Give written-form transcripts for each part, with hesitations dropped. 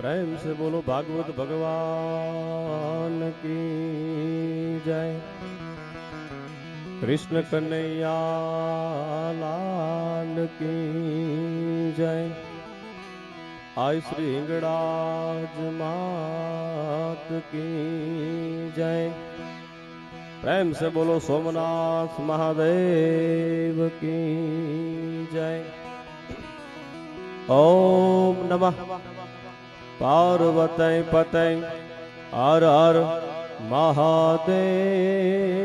प्रेम से बोलो भागवत भगवान की जय। कृष्ण कन्हैया लाल की जय। आई श्री हिंगड़ाज मात की जय। प्रेम से बोलो सोमनाथ महादेव की जय। ओम नमः पार्वती पते हर हर महादेव।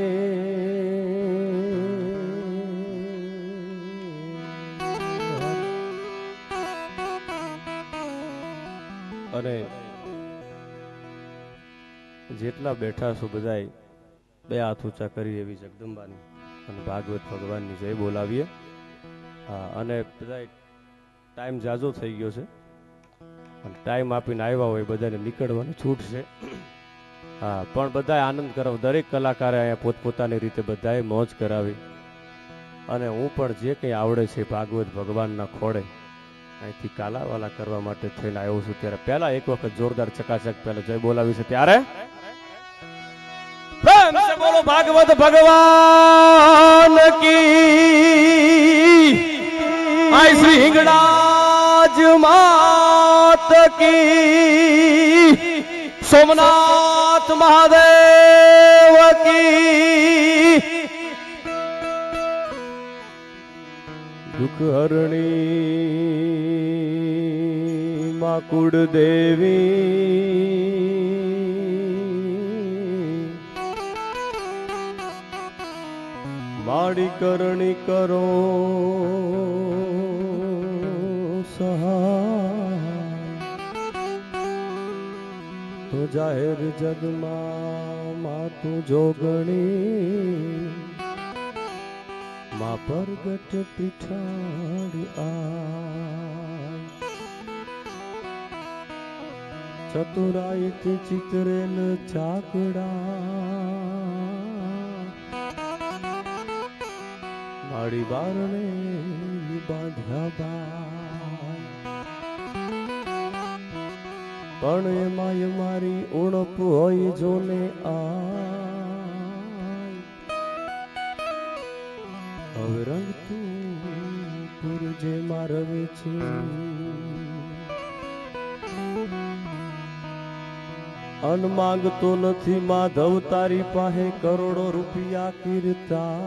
અને જેટલા બેઠા છો બધાય બે હાથ ઊંચા કરી એવી જગદંબાની અને ભાગવત ભગવાનની જય બોલાવીએ। હા, અને બધાય ટાઈમ જાજો થઈ ગયો છે, ટાઈમ આપીને આવ્યા હોય બધાને નીકળવાની છૂટ છે। હા, પણ બધાએ આનંદ કરાવો, દરેક કલાકારે અહીંયા પોતપોતાની રીતે બધાએ મોજ કરાવી। અને હું પણ જે કંઈ આવડે છે ભાગવત ભગવાનના ખોળે અહીંથી કાલાવાલા કરવા માટે થઈને આવ્યો છું। ત્યારે પહેલા એક વખત જોરદાર ચકાચક પહેલા જય બોલાવી છે, ત્યારે પ્રેમ સે બોલો ભાગવત ભગવાન की आई श्री हिंगड़ाज मात की सोमनाथ महादेव की। दुख हरणी मां कुड़ देवी माड़ी करणी करो तो जाहिर जग मां तू जोगणी मां परगट पिठाड़ आय। चतुराई चित्रेल चाकड़ा माड़ी बारणे बांध्या बाय। पण एमाय मारी उणप होय जोने आय। હવે રંગ તું પુરજે મારવે છે અન માંગતો નથી માધવ તારી પાસે કરોડો રૂપિયા કીર્તા।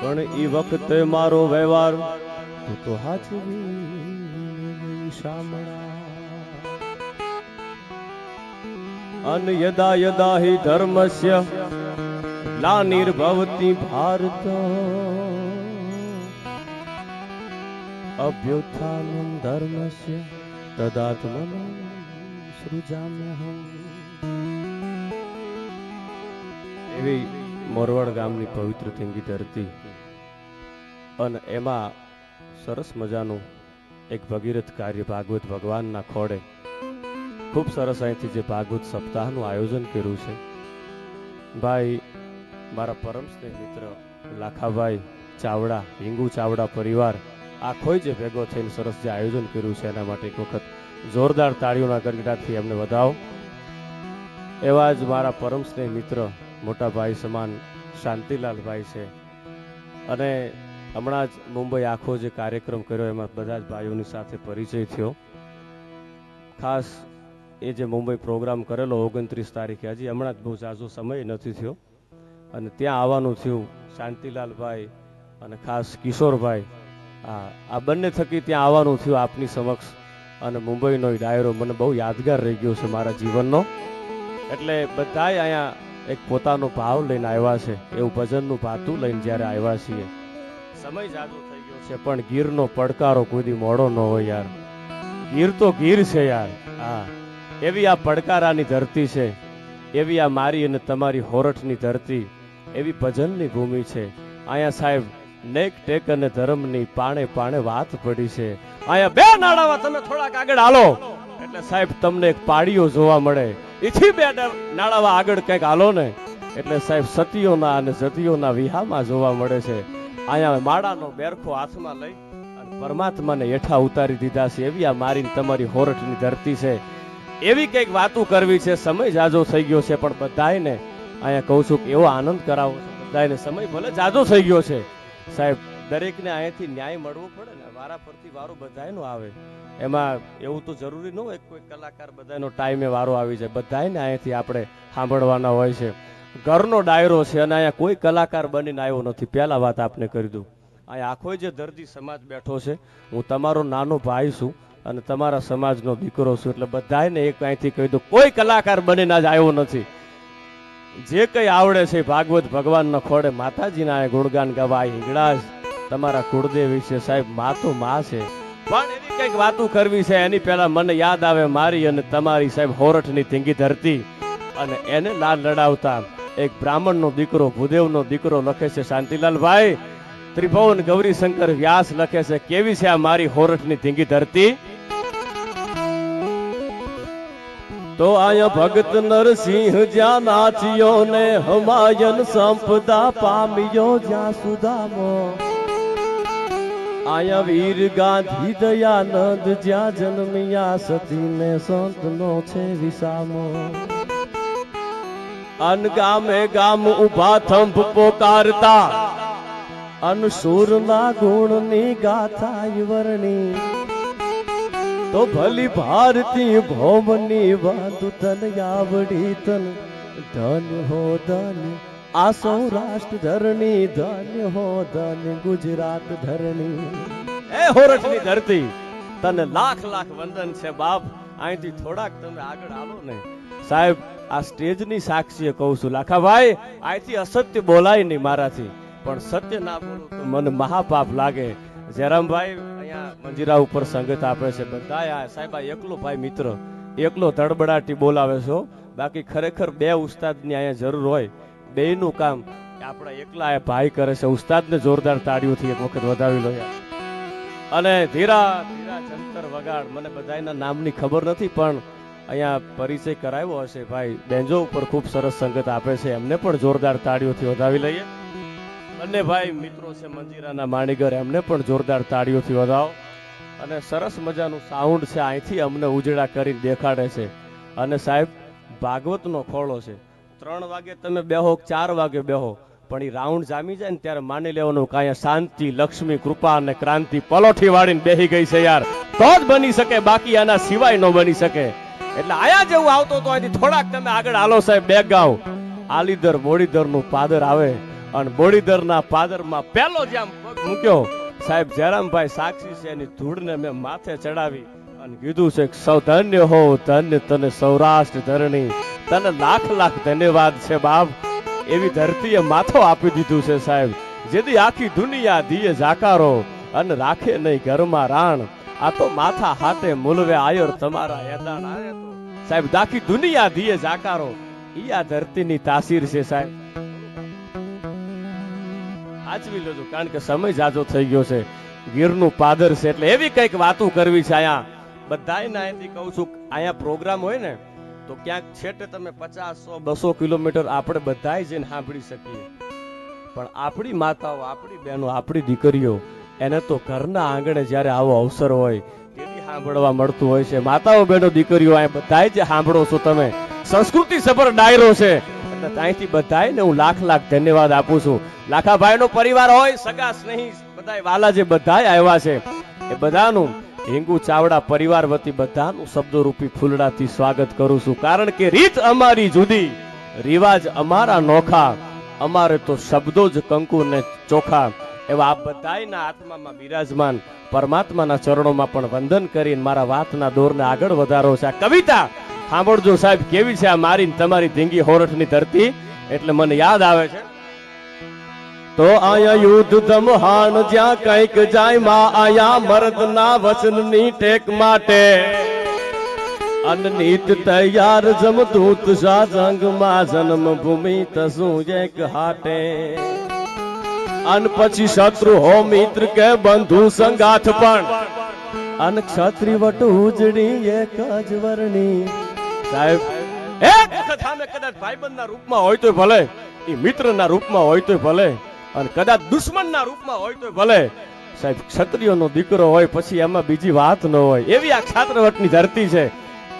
પણ ઈ વખતે મારો વ્યવહાર તું તો હાચવી શામળા। અન યદા યદા हि ધર્મસ્ય ગ્લાનિર્ભવતિ ભારત અભ્યુત્થાનં ધર્મસ્ય તદાત્મनं સૃજામ્યહં। એવી મોરવાડ ગામની પવિત્ર થીંગી ધરતી અને એમાં સરસ મજાનું એક ભગીરથ કાર્ય ભાગવત ભગવાનના ખોડે ખૂબ સરસ અહીંથી જે ભાગવત સપ્તાહનું આયોજન કર્યું છે। ભાઈ મારા પરમ સ્નેહ મિત્ર લાખાભાઈ ચાવડા, હિંગુ ચાવડા પરિવાર આખોય જે ભેગો થઈને સરસ જે આયોજન કર્યું છે એના માટે એક વખત જોરદાર તાળીઓના ગડગડાટથી એમને વધાવો। એવા જ મારા પરમ સ્નેહ મિત્ર મોટા ભાઈ સમાન શાંતિલાલભાઈ છે। અને હમણાં જ મુંબઈ આખો જે કાર્યક્રમ કર્યો એમાં બધા જ ભાઈઓની સાથે પરિચય થયો। ખાસ એ જે મુંબઈ પ્રોગ્રામ કરેલો 29 તારીખે, હજી હમણાં જ બહુ ઝાઝો સમય નથી થયો, અને ત્યાં આવવાનું થયું શાંતિલાલભાઈ અને ખાસ કિશોરભાઈ। આ બંને થકી ત્યાં આવવાનું થયું આપની સમક્ષ, અને મુંબઈનો ડાયરો મને બહુ યાદગાર રહી ગયો છે મારા જીવનનો। એટલે બધાય અહીંયા એક પોતાનો ભાવ લઈને આવ્યા છે, એવું ભજનનું ભાતું લઈને જ્યારે આવ્યા છીએ। સમય જાજો થઈ ગયો છે પણ ગીરનો પડકારો કોઈ દી મોડો ન હોય યાર। ગીર તો ગીર છે યાર। હા, એવી આ પડકારાની ધરતી છે, એવી આ મારી અને તમારી હોરઠની ધરતી, એવી ભજનની ભૂમિ છે। અહીંયા સાહેબ નેક ટેક અને ધર્મની પાણે પાણે વાત પડી છે। અહીંયા બે નાડાવા તમે થોડાક આગળ હાલો એટલે સાહેબ તમને એક પાડીઓ જોવા મળે। એથી બે નાડાવા આગળ કંઈક હાલો ને એટલે સાહેબ સતીઓના અને જતીઓના વિહામાં જોવા મળે છે। અહીંયા માળાનો બેરખો હાથમાં લઈ અને પરમાત્માને હેઠા ઉતારી દીધા છે. એવી આ મારી તમારી હોરઠની ધરતી છે. એવી કંઈક વાતો કરવી છે. સમય જાજો થઈ ગયો છે, પણ બધાયને અહીંયા કહું છું કે એવો આનંદ કરાવો છે. બધાયને સમય ભલે જાજો થઈ ગયો છે સાહેબ, દરેકને અહીંયાથી ન્યાય મળવો પડે ને. વારા પરથી વારો બધાયનો આવે, એમાં એવું તો જરૂરી ન હોય કોઈ કલાકાર બધાનો ટાઈમે વારો આવી જાય. બધાયને અહીંયાથી આપણે સાંભળવાના હોય છે. ઘરનો ડાયરો છે અને અહીંયા કોઈ કલાકાર બનીને આવ્યો નથી. પહેલા વાત આપને કરી દઉં, અહીંયા આખો જે દર્દી સમાજ બેઠો છે, હું તમારો નાનો ભાઈ છું અને તમારા સમાજનો દીકરો છું. એટલે બધાને એક અહીંથી કહી દઉં, કોઈ કલાકાર બનીને આજ આવ્યો નથી. જે કંઈ આવડે છે ભાગવત ભગવાનના ખોડે માતાજીના ગુણગાન ગાવા હિંગળાજ તમારા કુળદેવ વિશે સાહેબ. મા તો મા છે, પણ એવી કંઈક વાતો કરવી છે. એની પહેલા મને યાદ આવે મારી અને તમારી સાહેબ હોરઠની ધીંગી ધરતી. અને એને લાલ લડાવતા એક બ્રાહ્મણનો દીકરો, ભૂદેવનો દીકરો લખે છે શાંતિલાલભાઈ. ત્રિભુવન ગૌરીશંકર વ્યાસ લખે છે, કેવી છે આ મારી હોરઠની ધીંગી ધરતી. તો આયા ભગત નરસિંહ જ્યાં નાચ્યો ને હમાયન સંપદા પામ્યો જ્યાં સુદામો. આયા વીર ગાંધી દયાનંદ જ્યાં જન્મ્યા સતી ને સંતનો છે વિસામો. અન ગામે ગામ ઉભા થંભ પોકારતા અન સૂરના ગુણની ગાથા વર્ણી. તો ભલી ભારતી ભૌમની વાંધુ તન આવડી તન. ધન્ય હો ધન્ય આ સૌરાષ્ટ્ર ધરણી, ધન્ય હો ધન્ય ગુજરાત ધરણી. એ હોરઠની ધરતી, તને લાખ લાખ વંદન છે બાપ. અહીંથી થોડાક તમે આગળ આવો ને સાહેબ. આ સ્ટેજની સાક્ષીએ કહું છું લાખાભાઈ, અહીંથી અસત્ય બોલાય નહીં મારાથી, પણ સત્ય ના બોલું તો મને મહાપાપ લાગે. જયરામભાઈ અહીંયા મંજીરા ઉપર સંગત આપે છે બધા. સાહેબ આ એકલો ભાઈ મિત્ર, એકલો ધડબડાટી બોલાવે છો. બાકી ખરેખર બે ઉસ્તાદની અહીંયા જરૂર હોય. બેયનું કામ આપણા એકલા એ ભાઈ કરે છે. ઉસ્તાદને જોરદાર તાળીઓથી એક વખત વધાવી લો. અને ધીરા ધીરા જંતર વગાડ, મને બધાના નામની ખબર નથી પણ અહીંયા પરિચય કરાવ્યો હશે ભાઈ. બેન્જો ઉપર ખૂબ સરસ સંગત આપે છે, એમને પણ જોરદાર તાળીઓથી વધાવી લઈએ. બંને ભાઈ મિત્રો છે મંજીરાના માણીગર, એમને પણ જોરદાર તાળીઓથી વધાવો. અને સરસ મજાનું સાઉન્ડ છે, અહીંથી અમને ઉજળા કરી દેખાડે છે. અને સાહેબ ભાગવતનો ખોળો છે. 3 વાગે તમે બેહો, 4 વાગે બેહો, પણ એ રાઉન્ડ જામી જાય ને ત્યારે માની લેવાનું કે અહીંયા શાંતિ, લક્ષ્મી, કૃપા અને ક્રાંતિ પલોઠી વાળીને બેહી ગઈ છે યાર. તો જ બની શકે, બાકી આના સિવાય ન બની શકે. એટલે આયા જેવું આવતો તો અહીંથી થોડાક તમે આગળ હાલો સાહેબ. બેગાંવ આલીદર બોડીદર નું પાદર આવે અને બોડીદર ના પાદર માં પહેલો જ્યાં પગ મૂક્યો સાહેબ જયરામભાઈ સાક્ષી છે, એની ધૂળને મેં માથે ચડાવી અને કીધું છે સૌ ધન્ય હો ધન્ય તને સૌરાષ્ટ્ર ધરણી. તને લાખ લાખ ધન્યવાદ છે બાપ. એવી ધરતીએ માથો આપી દીધું છે સાહેબ. જેથી આખી દુનિયા દીએ જાકારો અને રાખે નહીં ઘરમાં રાણ. આ તો માથા હાથે મુલવે આયર તમારા યદાન આવે તો સાહેબ દાખી દુનિયા દીએ જાકારો. ઈ આ ધરતીની તાસીર છે સાહેબ. સાચવી લેજો કારણ કે સમય જાજો થઈ ગયો છે. ગીરનું પાદર છે એટલે એવી કઈક વાતો કરવી છે. અહીંયા બધાયને અહીંથી કહું છું, અહીંયા પ્રોગ્રામ હોય ને તો ક્યાંક છેટે તમે 50, 100, 200 કિલોમીટર આપણે બધાય જઈને સાંભળી શકીએ. પણ આપણી માતાઓ, આપણી બહેનો, આપણી દીકરીઓ એને તો ઘરના આંગણે જ્યારે આવો અવસર હોય તેથી સાંભળવા મળતું હોય છે. માતાઓ, બહેનો, દીકરીઓ અહીંયા બધાય જે સાંભળો છો તમે, સંસ્કૃતિ સભર ડાયરો છે એટલે ત્યાંથી બધાયને હું લાખ લાખ ધન્યવાદ આપું છું. લાખાભાઈનો પરિવાર હોય, સગા સ્નેહી બધાય વાલા જે બધાય આવ્યા છે એ બધાનું હિંગુ ચાવડા પરિવાર વતી બધાનું શબ્દરૂપી ફૂલડાથી સ્વાગત કરું છું. કારણ કે રીત અમારી જુદી, રિવાજ અમારા નોખા, અમારે તો શબ્દો જ કંકુ ને ચોખા. એવા આ બધાયના આત્મામાં બિરાજમાન પરમાત્માના ચરણોમાં પણ વંદન કરીને મારા વાતના દોરને આગળ વધારો છે. આ કવિતા સાંભળજો સાહેબ, કેવી છે આ મારી તમારી ધીંગી હોરઠની ધરતી. એટલે મને યાદ આવે છે તો આયા યુદ્ધ ધમહાણ જ્યાં કઈક જાય માં, આયા મર્દના વચનની ટેક માટે અનનીત તૈયાર જમદૂત સાજંગમાં જન્મ ભૂમિ તસું એક હાટે. અન પછી શત્રુ હો મિત્ર કે બંધુ સંગાથ પણ અન ક્ષત્રિય વટ ઉજડી એક જ વર્ણી. સાહેબ એક વખત સામે કદાચ ભાઈબંધના રૂપમાં હોય તો ભલે, એ મિત્રના રૂપમાં હોય તો ભલે, અને કદાચ દુશ્મનના રૂપમાં હોય તો ભલે, સાહેબ ક્ષત્રિયોનો દીકરો હોય પછી એમાં બીજી વાત ન હોય એવી આ ક્ષાત્રવટની ધરતી છે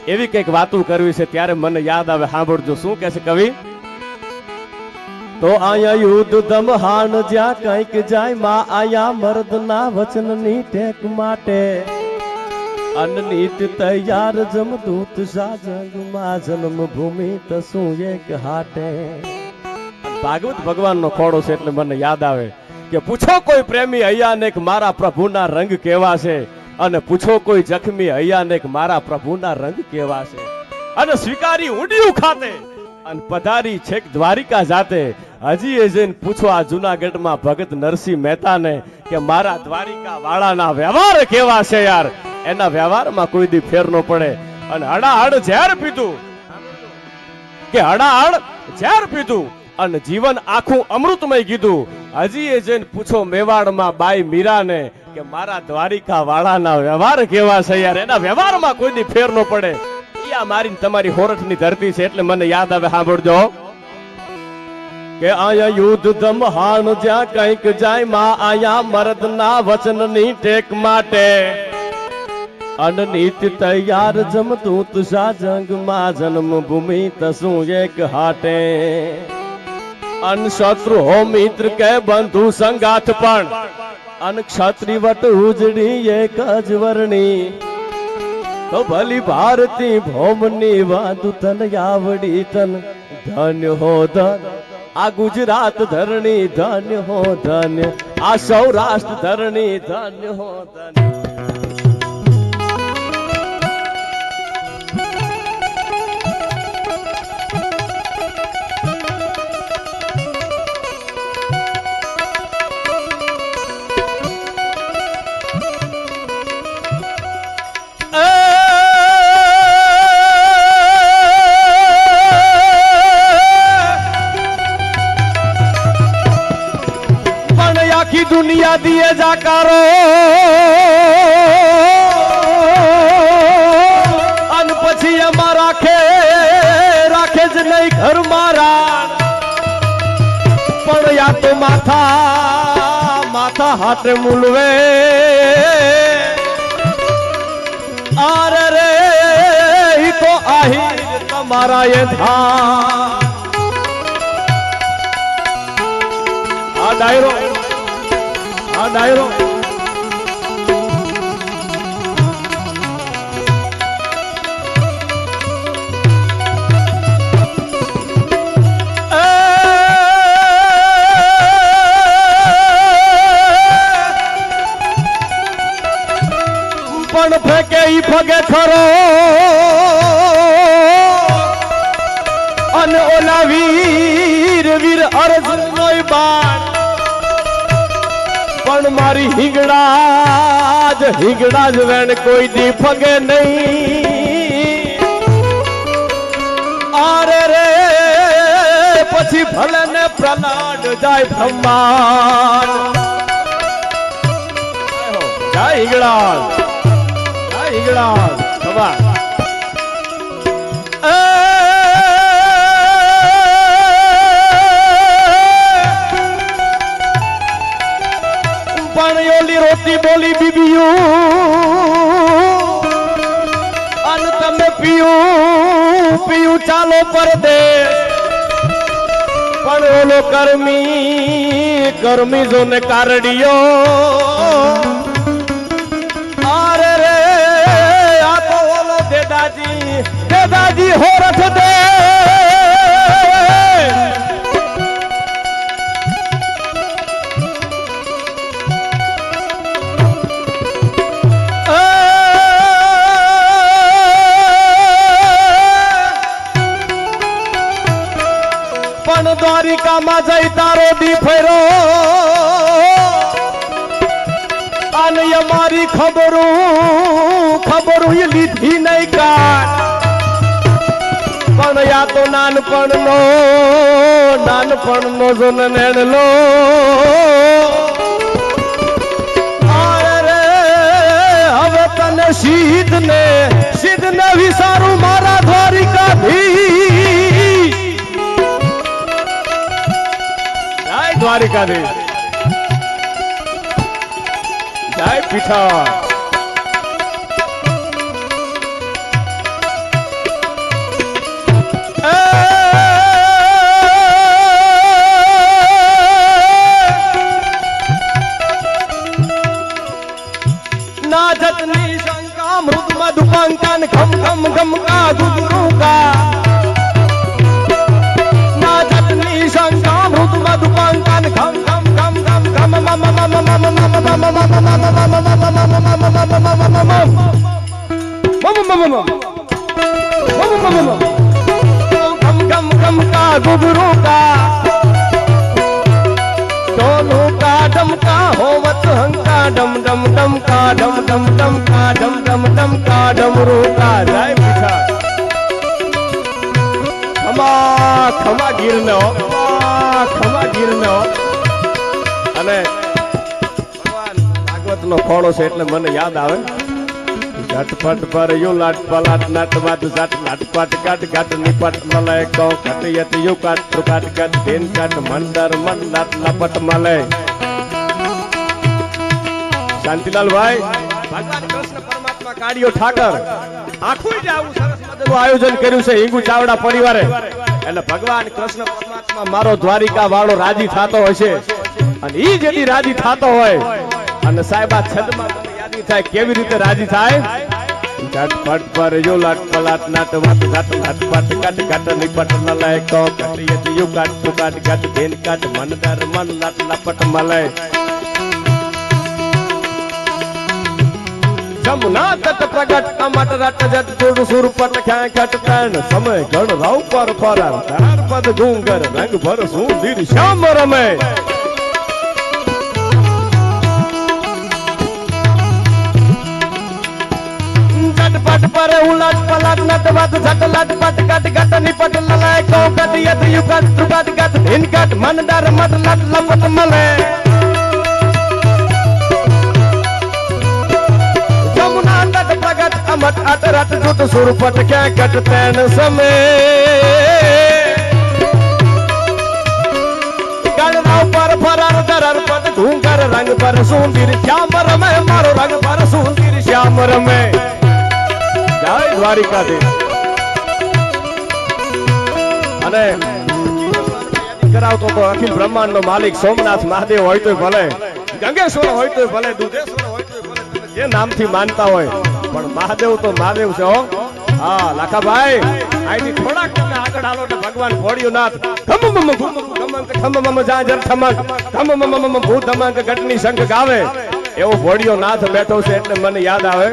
એવી કંઈક વાતો કરવી છે ત્યારે મને યાદ આવે સાંભળજો શું કહે છે કવિ તો આયા યુદ્ધ દમહાન જ્યાં કંઈક જાય માં આયા મર્દના વચનની ટેક માટે અનનીત તૈયાર જમદૂત સાજંગમાં જન્મભૂમિ તસું એક હાટે ભાગવત ભગવાનનો ખોડો છે એટલે મને યાદ આવે કે પૂછો કોઈ પ્રેમી હૈયાને કે મારા પ્રભુના રંગ કેવા છે અને પૂછો કોઈ જખમી હૈયાને કે મારા પ્રભુના રંગ કેવા છે અને સ્વીકારી ઊંડિયું ખાતે અને પધારી છેક દ્વારિકા જાતે હજી એ જઈને પૂછો આ જુનાગઢમાં ભગત નરસિંહ મહેતાને કે મારા દ્વારિકા વાળાના વ્યવહાર કેવા છે યાર એના વ્યવહારમાં કોઈ દી ફેર ન પડે અને હડાહડ ઝેર પીધું કે હડાહડ ઝેર પીધું અને જીવન આખું અમૃતમય કીધું હજી એ જઈને પૂછો મેવાડમાં બાઈ મીરાને કે મારા દ્વારિકા વાળાના વ્યવહાર કેવા છે યાર એના વ્યવહારમાં કોઈ દી ફેર ન પડે આ મારી તમારી હોરઠની ધરતી છે એટલે મને યાદ આવે સાંભળજો કે આયા યુદ્ધ દમહાન જ્યાં કંઈક જાય માં આયા મર્દના વચનની ટેક માટે અનનીત તૈયાર જમદૂત સાજંગમાં જન્મભૂમિ તસું એક હાટે અન શત્રુ હો મિત્ર કે બંધુ સંગાથ પણ અન ક્ષત્રિય વટ ઉજડી એક જ વર્ણી તો ભલી ભારતી ભૌમની વાદુ તન આવડી તન ધન્ય હો ધન આ ગુજરાત ધરણી ધન્ય હો ધન્ય આ સૌરાષ્ટ્ર ધરણી ધન્ય હો ધન્ય दुनिया दिए जाकारो अन पछी अमा राखे राखे ज नहीं घर मारा पण या तो माथा माथा हाथे मूलवे आरे रे ही तो आही તમારા એ ધા આ ડાયરો પણ ફેંકે ઈ ફગે ખરો અને ઓલા વીર વીર અર્જુન નોય બાણ પણ મારી હિંગડા જ વેણ કોઈ દી ફગે નહીં આરે રે પછી ભલે ને પ્રલાડ જાય બ્રહ્માંડ જય હિંગળા ખબર રોટી બોલી બીબીયું અને તમે પીયું ચાલો પરદેશ પણ ઓલો કર્મી જોને કારડિયો આરે રે આ તો ઓલો દેદાજી હોરઠ દે દ્વારિકામાં જઈ તારો દી ફેરો અને અમારી ખબરું લીધી નહીં કાન પણ યા તો નાનપણનો જો નેણલો અરે હવે તને સિદ્ધ ને વિસારું મારા દ્વારિકાધીશ દ્વારિકાધીશ જય પીઠળ नाजतनी शंका मृद मधुपंकन घम घम घम का गुरु का नाजतनी शंका मृद मधुपंकन घम घम घम घम घम मम मम मम मम घम घम का गुरु का दोनों का डम का होवत हंका डम डम डम का डम डम डम का डम डम डम का डमरू का जय पीठળ ખમા ગીરનો અને ભગવાન ભાગવતનો ખોળો છે એટલે મને યાદ આવે झटपट पर यू लाट पलाट नट मत झट लटपट कट घट निपट मलय को कटियत यू कट ट्रुकट कट दिन कट मंदर मन लट लपट मलय शांतिलाल भाई भगवान कृष्ण परमात्मा काढियो ठाकर आखું જ આવું સરસ મજાનું આયોજન કર્યું છે હિંગુ ચાવડા પરિવારે એટલે ભગવાન કૃષ્ણ પરમાત્મા મારો દ્વારિકા વાળો રાજી થાતો હશે અને ઈ જેથી રાજી થાતો હોય અને સાહેબા છદમાં યાદી થાય કેવી રીતે રાજી થાય झटपट पर यो लाट पलाट नट मत झट लटपट कट घट निपट मलय को कटियत यू कट ट्रुकट घट दिन कट मंदर मन लट लपट मलय जमुना तट प्रगट अमट रट जट सुर सुर पट ख्या खट तन समय गण राव पर फरर तार पद गूंगर रंग भर सुंदर श्याम रमे झटपट पर उलट पलट नट मत झट लटपट कट घट निपट ललय को कटियत यू कट ट्रुकट घट दिन कट मन डर मत लट लपट मलय जमुना तट प्रगट अमट अट रट जुट सुर पट क्या कट तैन समय गण राव पर फरर दरर पद ढूंगर रंग पर सुंदर श्याम रमे मारो रंग पर सुंदर श्याम रमे जय द्वारिकाधीश અને કરાવતો તો અખિલ બ્રહ્માંડ નો માલિક સોમનાથ મહાદેવ હોય તો ભલે ગંગેશ્વર હોય તો ભલે દુધેશ્વર હોય તો ભલે તમે જે નામથી માનતા હોય પણ મહાદેવ તો મહાદેવ છે હો હા લાખાભાઈ આઈથી થોડાક તમે આગળ હાલો તો ભગવાન ભોળિયોનાથ ખમ મમ ઘુમ ગમંત ખમ મમ જાજર થમક ખમ મમ મમ ભૂત ધમક ઘટની શંખ ગાવે એવો ભોળિયોનાથ બેઠો છે એટલે મને યાદ આવે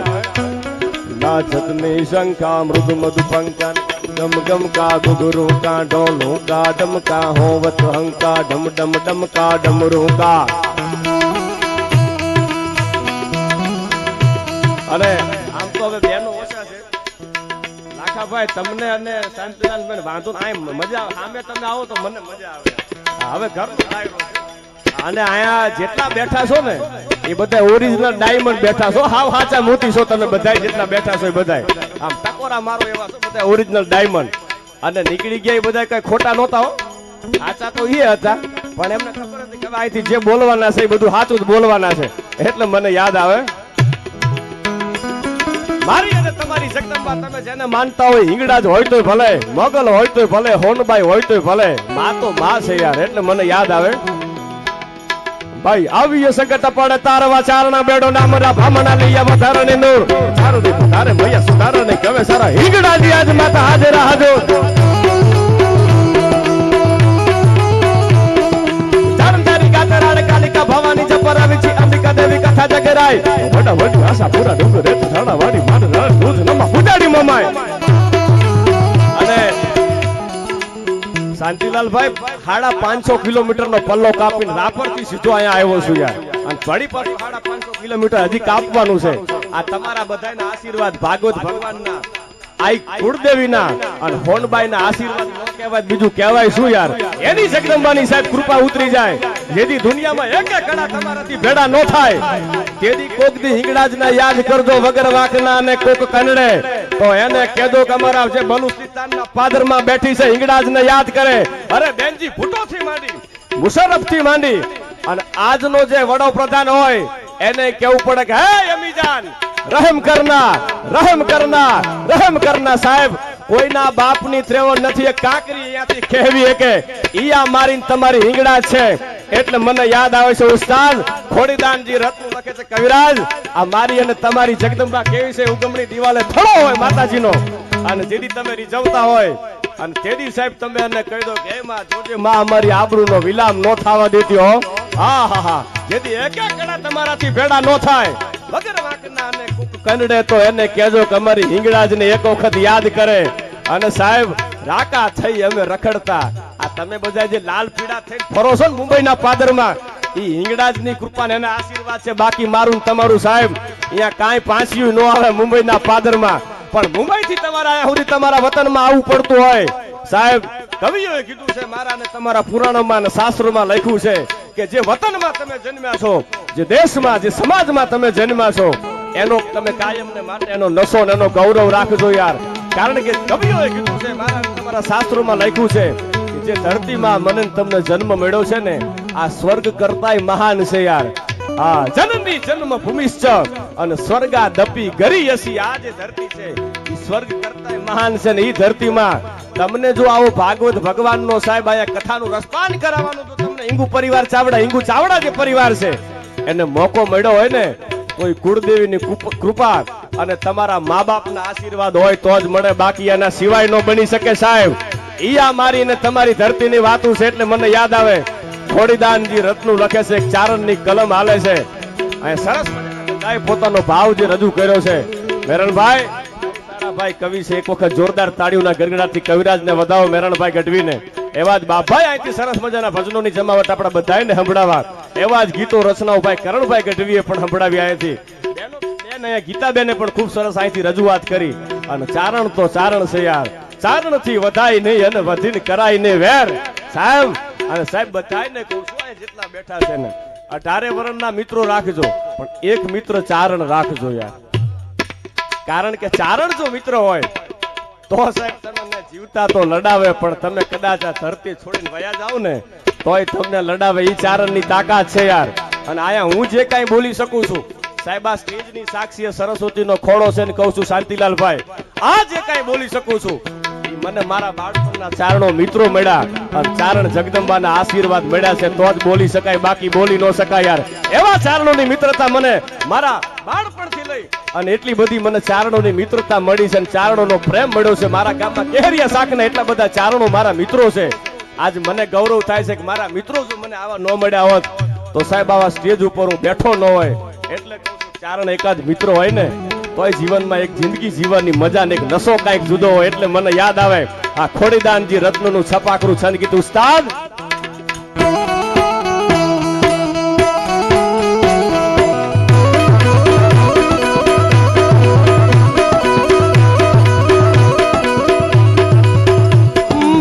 नाचतनी शंका मृद मधु पंकन गम गम का गुरु का डोलू का डम का होवत हंका डम डम डम का डमरू का अरे आम तो હવે બેનો ઓછા છે લાખાભાઈ તમને અને શાંતિલાલ બેન વાંધો આય મજા સામે તમે આવો તો મને મજા આવે હવે ઘર અને આયા જેટલા બેઠા છો ને એ બધા ઓરિજિનલ ડાયમંડ બેઠા છો હાવ સાચા મોતી છો તમે બધા જેટલા બેઠા છો એ બધા આમ ટકોરા મારો એવા છો બધા ઓરિજિનલ ડાયમંડ અને નીકળી ગયા એ બધા કઈ ખોટા નહોતા હો સાચા તો એ હતા પણ એમને ખબર હતી કે અહીંથી જે બોલવાના છે એ બધું સાચું જ બોલવાના છે એટલે મને યાદ આવે મારી અને તમારી જગદંબા તમે જેને માનતા હોય હિંગળાજ હોય તોય ભલે મોગલ હોય તોય ભલે હોનબાઈ હોય તોય ભલે માં તો માં છે યાર એટલે મને યાદ આવે भाई आविए संकट पड़े तारवा चारणा बेडो नामरा भामना लिया वधारने नूर चारो दी तारे भैया सुधारने कवे सारा हिंगड़ा दी आज माता हाजिर हाजो चारंदारी गातराड़ कालिका भवानी जपरा विची अंबिका देवी कथा जगराई वडा वडी आशा पूरा डुंगर रेत थाड़ा वाडी मान रण दूध नमा उजाड़ी ममाय अने शांतिलाल भाई 550 किलोमीटर नो पल्लो कापीने रापर थी सीधो અહીંયા આવ્યો છું યાર અને ફળી પર 550 કિલોમીટર હજી કાપવાનું છે આ તમારા બધાના આશીર્વાદ ભાગવત ભગવાનના આઈ કુળદેવીના અને હોનબાઈના આશીર્વાદ ન કહેવાય બીજું કહેવાય શું યાર એની જગદંબાની સાહેબ કૃપા ઉતરી જાય જેથી દુનિયામાં એક કડા તમારાથી ભેડા ન થાય તેદી કોક દી હિંગળાજના યાદ કરજો વગર વાંકના અને કોક કનડે તો એને કહેજો કે અમારા જે બલુચિસ્તાનના પાદરમાં બેઠી છે હિંગળાજને યાદ કરે અરે બેનજી ભૂટોથી માંડી મુશરફથી માંડી અને આજનો જે વડોપ્રધાન હોય એને કેવું પડે કે હે અમીજાન रहम करना साहेब કોઈના બાપની ત્રેવડ નથી એક કાંકરી અહીંયાથી કહેવી કે ઈયા મારીને તમારી હિંગડા છે એટલે મને યાદ આવે છે ઉસ્તાદ ખોડીદાનજી રત્ન લખે છે કવિરાજ આ મારી અને તમારી જગદંબા કેવી છે ઉગમણી દિવાલે થળો હોય માતાજીનો અને જેદી તમે રીઝવતા હોય અને તેદી સાહેબ તમે એને કહી દો કે માં જોજે માં અમારી આબરૂનો વિલામ નો થવા દેતી હો હા હા હા જેદી એક એક કડા તમારાથી ભેડા નો થાય વગર વાંકના અને કનડે તો એને કહેજો કે અમારી હિંગળાજને એક વખત યાદ કરે અને સાહેબ રાકા થઈ અમે રખડતા આ તમે બધા જે લાલ પીડા થઈ ફરો છો ને મુંબઈના પાદરમાં ઈ હિંગળાજની કૃપા ને એના આશીર્વાદ છે બાકી મારું તમારું સાહેબ અહીંયા કાંઈ પાંચિયું ન આવે મુંબઈના પાદરમાં પણ મુંબઈ થી તમારા અહીંયા સુધી તમારા વતનમાં આવવું પડતું હોય સાહેબ કવિઓએ કીધું છે મારા ને તમારા પુરાણોમાં અને શાસ્ત્રોમાં લખ્યું છે કે જે વતનમાં તમે જન્મ્યા છો જે દેશમાં જે સમાજમાં તમે જન્મ્યા છો એનો તમે કાયમને માટે એનો નશો ને એનો ગૌરવ રાખજો યાર કારણ કે કવિઓએ કીધું છે મારા તમારા શાસ્ત્રોમાં લખ્યું છે કે જે ધરતીમાં મને તમને જન્મ મળ્યો છે ને આ સ્વર્ગ કરતાય મહાન છે યાર હા જન્મી જન્મ ભૂમિશ્ચ અને સ્વર્ગા દપી ગરી હસી આ જે ધરતી છે એ સ્વર્ગ કરતાય મહાન છે ને એ ધરતીમાં તમને જો આવો ભાગવત ભગવાનનો સાહેબ આયા કથાનું રસપાન કરાવવાનું તો તમને હિંગુ પરિવાર ચાવડા હિંગુ ચાવડા જે પરિવાર છે એને મોકો મળ્યો હોય ને કોઈ કુળદેવીની કૃપા અને તમારા મા બાપના આશીર્વાદ હોય તો જ મળે બાકી એના સિવાય નો બની શકે સાહેબ ઈયા મારી ને તમારી ધરતીની વાતું છે એટલે મને યાદ આવે ખોડીદાનજી રત્નું લખે છે એક ચારણની કલમ હાલે છે અહીં સરસ બધાએ પોતાનો ભાવ જે રજૂ કર્યો છે મેરણભાઈ ભાઈ કવિ છે એક વખત જોરદાર તાળીઓના ગરગડાટથી કવિરાજને વધાવો મેરણભાઈ ગઢવીને એવા જ બાભાઈ અહીંથી સરસ મજાના ભજનોની જમાવટ આપણા બધાને સંભળાવા એવા જ ગીતો રચનાઓ ભાઈ કરણભાઈ ગઢવીએ પણ સંભળાવી અહીંથી બેન અહીંયા ગીતાબેને પણ ખૂબ સરસ અહીંથી રજૂઆત કરી અને ચારણ તો ચારણ છે યાર ચારણ થી વધાય નહીં અને વધીને કરાય નહીં વેર સાહેબ અને સાહેબ બધાને કહું છું જેટલા બેઠા છે ને 18 વર્ષના મિત્રો રાખજો પણ એક મિત્ર ચારણ રાખજો યાર કારણ કે ચારણ જો મિત્ર હોય તો સાહેબ તમને જીવતા તો લડાવે પણ તમે કદાચ આ ધરતી છોડીને વયા જાવ ને તોય તમને લડાવે ઈ ચારણની તાકાત છે યાર અને આયા હું જે કાંઈ બોલી શકું છું સાહેબ આ સ્ટેજની સાક્ષીએ સરસ્વતીનો ખોળો છે ને કહું છું શાંતિલાલભાઈ આ જે કાંઈ બોલી શકું છું મને મારા બાળપણના ચારણો મિત્રો મળ્યા અને ચારણ જગદંબાના આશીર્વાદ મળ્યા છે તો જ બોલી શકાય બાકી બોલી ન શકાય યાર એવા ચારણોની મિત્રતા મને મારા બાળપણથી લઈ અને એટલી બધી મને ચારણોની મિત્રતા મળી છે અને ચારણોનો પ્રેમ મળ્યો છે મારા ગામમાં કેહરિયા શાકના એટલા બધા ચારણો મારા મિત્રો છે આજ મને ગૌરવ થાય છે કે મારા મિત્રો જો મને આવા ન મળ્યા હોત તો સાહેબ આવા સ્ટેજ ઉપર હું બેઠો ન હોય એટલે ચારણ એકાદ મિત્રો હોય ને તોય જીવનમાં એક જિંદગી જીવવાની મજા ને એક નશો કાંઈક જુદો હોય એટલે મને યાદ આવે આ ખોડીદાનજી રત્નનું છપાકરું છંદ કીધું ઉસ્તાદ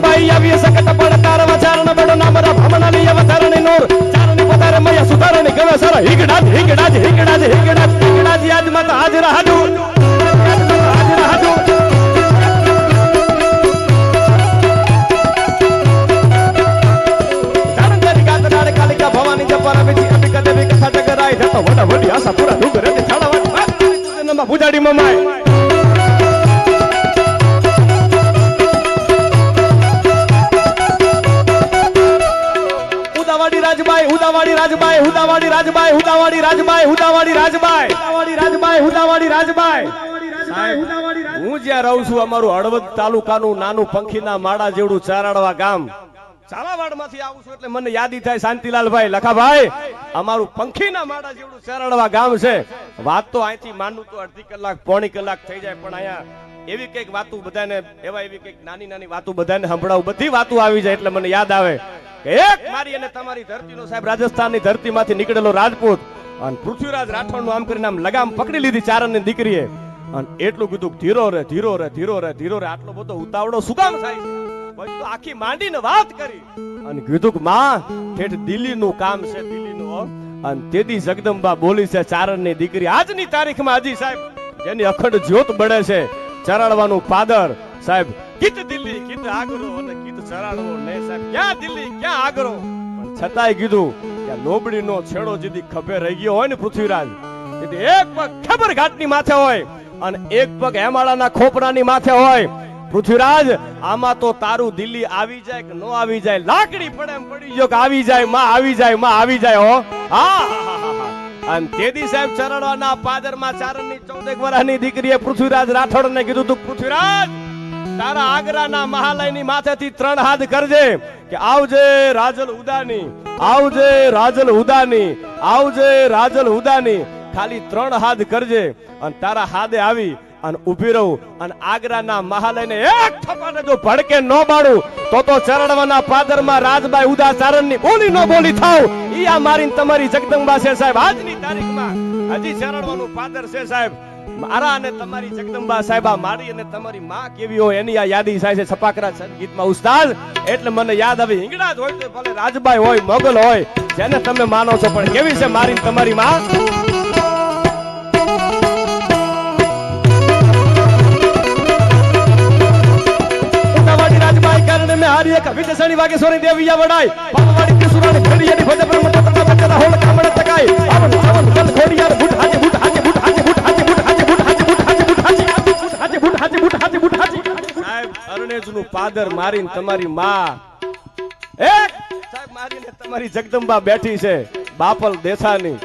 ભાઈ આવી સકટ પડકાર વચારણ બડો નામરા ભમનાની અવતરણી નૂર ચારણી પધારે મય સુધારણી ગવે સર હિંગડાજ હિંગડાજ હિંગડાજ હિંગડાજ હિંગડાજ યાદ મત હાજર હાડુ હાજર હાડુ ચારણની ગાતડાડે કાલિકા ભવાની જપરા વિધિ અબિકા દેવી કથા જગરાય ધતો વડા વડી આશા પૂરા દુગ રે છાડા વાત નમા પૂજાડી મમાય ઉદાવાડી રાજબાઈ ઉદાવાડી રાજબાઈ ઉદાવાડી રાજબાઈ ઉદાવાડી રાજબાઈ ઉદાવાડી રાજબાઈ ઉદાવાડી રાજબાઈ હું જ્યાં રહું છું અમારું હળવદ તાલુકાનું નાનું પંખીના માળા જેવડું ચારાડવા ગામ ચાલાવાડમાંથી આવું છું એટલે મને યાદી થાય શાંતિલાલભાઈ લખાભાઈ અમારું પંખીના માળા જેવડું ચારાડવા ગામ છે વાત તો અહીંથી માનું તો અડધી કલાક પોણી કલાક થઈ જાય પણ અહીંયા એવી કઈક વાતો બધાને એવી કઈક નાની નાની વાતો બધાને સંભળાવું બધી વાતો આવી જાય એટલે મને યાદ આવે એક મારી અને તમારી ધરતીનો સાહેબ રાજસ્થાનની ધરતીમાંથી નીકળેલો રાજપૂત અને પૃથ્વીરાજ રાઠોડનું આમ કરીને આમ લગામ પકડી લીધી ચારણની દીકરીએ અને એટલું કીધું ધીરો રે ધીરો રે ધીરો રે ધીરો રે આટલો બધો ઉતાવળો શું કામ થાય પછી તો આખી માંડીને વાત કરી અને કીધું કે માં ઠેઠ દિલ્હીનું કામ છે દિલ્હીનું અને તેદી જગદંબા બોલી છે ચારણની દીકરી આજની તારીખમાં હજી સાહેબ જેની અખંડ જ્યોત બળે છે ચરાડવાનું પાદર સાહેબ કીત દિલ્હી કીત આગરો અને કીત ચરાડવો ને સાહેબ ક્યાં દિલ્હી ક્યાં આગરો છતાંય કીધું કે લોબડીનો છેડો જેથી ખભે રહી ગયો હોય ને પૃથ્વીરાજ, તેથી એક પગ ખબર ઘાટની માથે હોય અને એક પગ હેમાળાના ખોપરાની માથે હોય. પૃથ્વીરાજ, આમાં તો તારું દિલ્હી આવી જાય કે નો આવી જાય, લાકડી પડે એમ પડી ગયો કે આવી જાય માં, આવી જાય માં, આવી જાય હો. હા, અને તેદી સાહેબ ચરણવાના પાદરમાં ચારણની 14 વર્ષની દીકરીએ પૃથ્વીરાજ રાઠોડને કીધું તું, પૃથ્વીરાજ તારા આગ્રાના મહાલયની માથેથી 3 હાથ કરજે કે આવજે રાજલ ઉદાની, આવજે રાજલ ઉદાની, આવજે રાજલ ઉદાની. ખાલી 3 હાથ કરજે અને તારા હાથે આવી અને ઊભી રહું અને આગ્રાના મહાલયને એક થપાને જો ભડકે ન બાળું તો ચરણવાના પાદરમાં રાજબાઈ ઉદા ચારણની બોલી નો બોલી થાવ. ઈ આ મારીને તમારી જગદંબા છે સાહેબ. આજની તારીખમાં હજી ચરણવાનું પાદર છે સાહેબ. મારા અને તમારી જગદંબા સાહેબા, મારી અને તમારી માં કેવી હોય એની આ યાદી થાય છે છપાકરા સંગીતમાં ઉસ્તાદ. એટલે મને યાદ આવે, હિંગળા જ હોય તો ભલે રાજબાઈ હોય, મોગલ હોય, જેને તમે માનો છો, પણ કેવી છે મારી તમારી માં. હારી એક વિજયસણી વાગેશ્વરી દેવિયા વડાય પાવાડી કિશોરાની ઘડીયાની ભજે બ્રહ્મ તત્વ બચરા હોલ કામણે તકાય આવન આવન ગલ ઘોડિયાર બુટ હાજે બુટ હાજે બુટ હાજે બુટ હાજે બુટ હાજે બુટ હાજે બુટ હાજે બુટ હાજે બુટ હાજે બુટ હાજે બુટ હાજે. સાહેબ અરણેજનું પાદર મારીને તમારી માં એક સાહેબ મારીને તમારી જગદંબા બેઠી છે બાપલ દેસાની.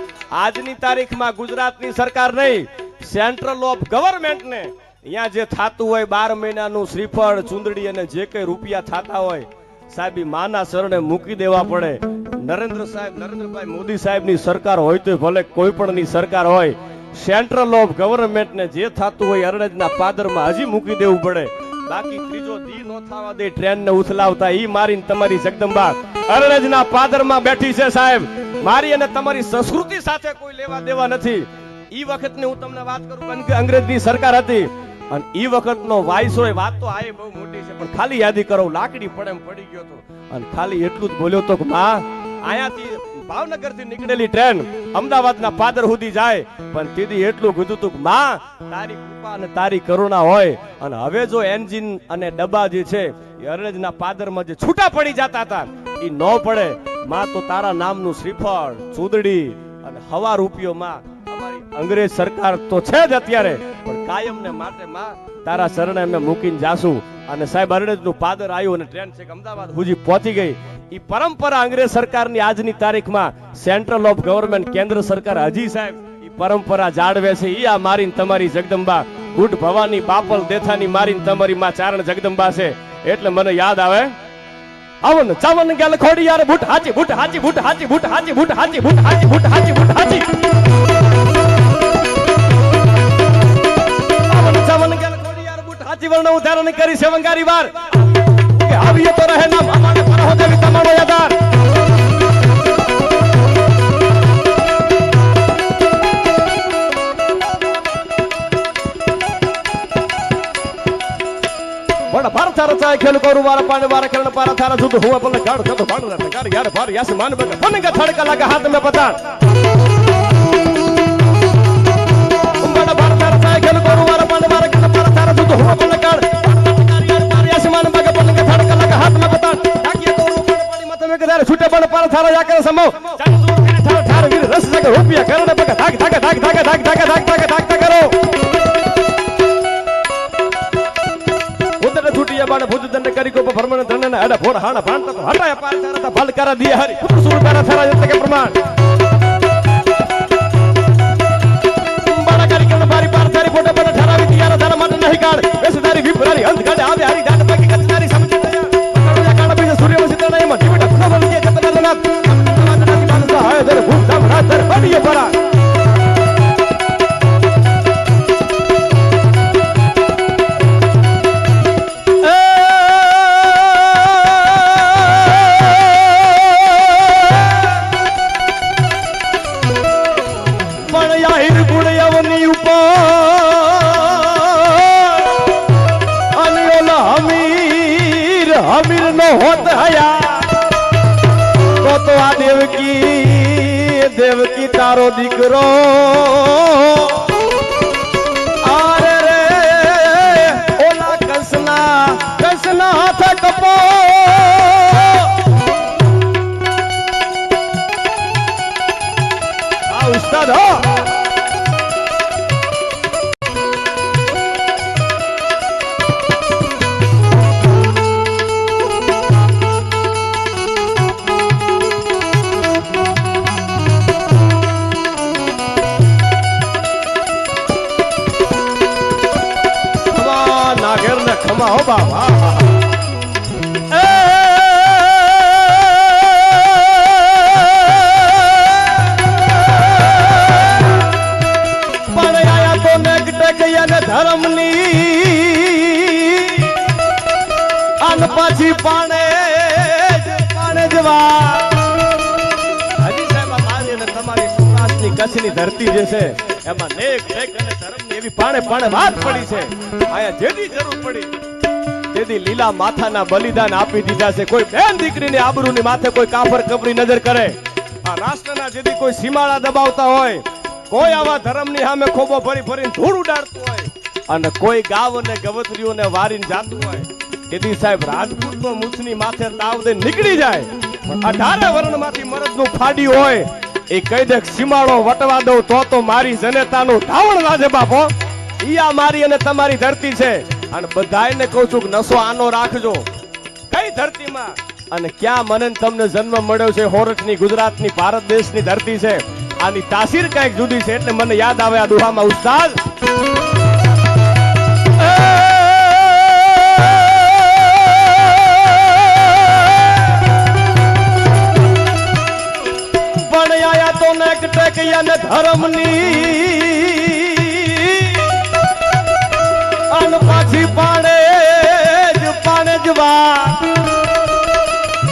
આજની તારીખમાં ગુજરાતની સરકાર નહીં, સેન્ટ્રલ ઓફ ગવર્નમેન્ટ ને અહીંયા જે થાતું હોય 12 મહિનાનું શ્રીફળ ચુંદડી અને જે કઈ રૂપિયા થાતા હોય સાહેબ માના શરણે મૂકી દેવા પડે. નરેન્દ્રભાઈ મોદી સાહેબની સરકાર હોય તો ભલે કોઈ પણની સરકાર હોય, સેન્ટ્રલ ઓફ ગવર્નમેન્ટ ને જે થાતું હોય અરણેજના પાદરમાં હજી મૂકી દેવું પડે. બાકી ત્રીજો દી નો થવા દે ટ્રેન ને ઉથલાવતા. ઈ મારીને તમારી જગદંબા અરણેજના પાદરમાં બેઠી છે સાહેબ. મારી અને તમારી સંસ્કૃતિ સાથે કોઈ લેવા દેવા નથી. ઈ વખતની હું તમને વાત કરું, અંગ્રેજની સરકાર હતી અને ઈ વખતનો વાઇસરોય, વાત તો આય બહુ મોટી છે પણ ખાલી યાદી કરો, લાકડી પડે એમ પડી ગયો તો અને ખાલી એટલું જ બોલ્યો તો કે માં આયાથી ભાવનગર થી નીકળેલી ટ્રેન અમદાવાદના પાદર સુધી જાય, પણ તેથી એટલું કીધું તું કે માં તારી કૃપા અને તારી કરુણા હોય અને હવે જો એન્જિન અને ડબ્બા જે છે એ અરણેજના પાદરમાં જે છૂટા પડી જતા હતા એ ન પડે માં, તો તારા નામનું શ્રીફળ ચૂંદડી અને હવા રૂપિયો માં અમારી અંગ્રેજ સરકાર તો છે જ અત્યારે, પણ કાયમ ને માટે માં તારા શરણે અમે મૂકીને જાશું. અને સાહેબ અરણેજનું પાદર આવ્યું અને ટ્રેન છે અમદાવાદ સુધી પહોંચી ગઈ. ઈ પરંપરા અંગ્રેજ સરકારની આજની તારીખમાં સેન્ટ્રલ ઓફ ગવર્નમેન્ટ કેન્દ્ર સરકાર હજી સાહેબ ઈ પરંપરા જાળવે છે. ઈ આ મારીને તમારી જગદંબા ગુડ ભવાની બાપલ દેથાની મારીને તમારી માં ચારણ જગદંબા છે. એટલે મને યાદ આવે આવન ચાવન ગેલ ખોડિયાર બુટ હાચી બુટ હાચી બુટ હાચી બુટ હાચી બુટ હાચી બુટ હાચી બુટ હાચી બુટ હાચી. આવન ચાવન ગેલ ખોડિયાર બુટ હાચી વર્ણ ઉધારણ કરી છે વંગારી વાર કે આવીએ તો રહે નામ અમારે પર હો દેવી તમારો યાદાર. બડ ભારત રચાય ખેલ કોરુ વાર પાને વાર કરણ પાર થારા જુદ હુવા પલ ગાડ કદ ભાડ રે ગાડ યાર ભાર યાસ માન બગ ફનકા થડકા લગા હાથ મે પતાણ. બડ ભારત રચાય ખેલ કોરુ વાર પાને વાર કરણ પાર થારા જુદ હુવા પલ ગાડ યાર ભાર યાસ માન બગ ફનકા થડકા લગા હાથ મે પતાણ. ટાકિયા કોરુ પાડી મત મે કદાર છૂટે બડ પાર થારા યા કરે સમો ચાલ થાર થાર વીર રસ જગ રૂપિયા કરને બગ ધાક ધાક ધાક ધાક ધાક ધાક ધાક ધાક ધાક કરો. બાડ ભુજ દંડ કરી કો ભરમણ ધન ને અડા ભોર હાણા ભાંત તો હટાયા પાર તારા ભલ કરા દિયા હરી સુર કરા થારા જત કે પ્રમાણ. બાડા કરી કે બારી પાર તારી ફોટો બડ ઠરાવી દિયા તારા મન નહીં કાળ વેસદારી વિપરારી અંત ગાડે આવે હરી દાન બાકી કચનારી સમજી પકડો કાળ બીજ સૂર્યવંશી તને એમાં ટીવટ ખબર કે જતના નાથ નાથી માનસ હાય દર ભૂત ધામ રાત દર બડીએ પરા. અમીર નો હોત હયા તો આ દેવકી તારો દીકરો આરે રે ઓલા કસના હાથ કપો ખમા હો બાબા પણ આયા તો નેગટેક યને ધર્મની અન પછી પાણે જવા હજી સાહેબ મારી અને તમારી સૌરાષ્ટ્રની કચ્છની ધરતી જે છે એમાં નેગટેક અને ધર્મની એવી પાણે વાત પડી છે આયા જેની જરૂર પડી તેથી લીલા માથાના બલિદાન આપી દીધા છે કોઈ બેન દીકરીની આબરૂની માથે કોઈ કાફર કબરી નજર કરે આ રાષ્ટ્રના જેથી કોઈ સીમાડા દબાવતા હોય કોઈ આવા ધર્મની સામે ખોબો ભરીને ધૂળ ઉડાડતું હોય અને કોઈ ગાવ અને ગવતરીઓને વારીને જાતું હોય તેથી સાહેબ રાજપૂતનો મૂછની માથે તાવ દે નીકળી જાય પણ 18 વર્ણમાંથી મરદનું ફાડી હોય એ કહી દે સીમાડો વટવા દઉં તો મારી જનતાનું ધાવણ લાજે બાપો ઈ આ મારી અને તમારી ધરતી છે અને બધાયને કહું છું કે નસો આનો રાખજો કઈ ધરતીમાં અને ક્યાં મને તમને જન્મ મળ્યો છે હોરઠની ગુજરાતની ભારત દેશની ધરતી છે આની તાસીર કઈક જુદી છે એટલે મને યાદ આવે આ દુહામાં ઉસ્તાદ પણ આયા તો નેગટેક યને ધર્મની અન પાછી પાણે જવા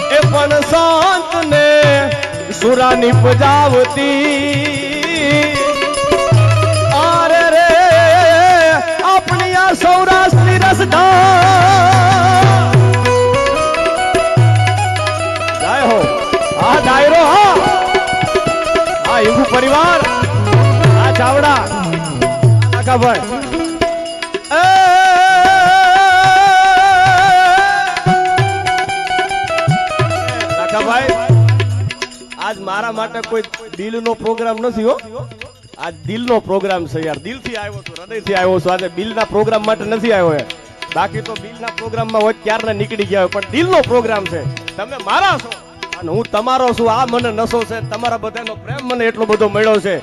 એ પણ સંત ને સુરાની પજાવતી અરે રે આપણી આ સૌરાષ્ટ્રની રસધા જય હો આ ડાયરો હા આ હિન્દુ પરિવાર આ ચાવડા આખા ભાઈ આજ મારા માટે કોઈ દિલનો પ્રોગ્રામ નથી હો આજ દિલનો પ્રોગ્રામ છે યાર દિલથી આવ્યો છું હૃદયથી આવ્યો છું આજે બિલના પ્રોગ્રામ માટે નથી આવ્યો યાર બાકી તો બિલના પ્રોગ્રામમાં હોય ક્યારના નીકળી ગયા હોય પણ દિલનો પ્રોગ્રામ છે તમે મારા છો અને હું તમારો છું આ મને નશો છે તમારા બધાનો પ્રેમ મને એટલો બધો મળ્યો છે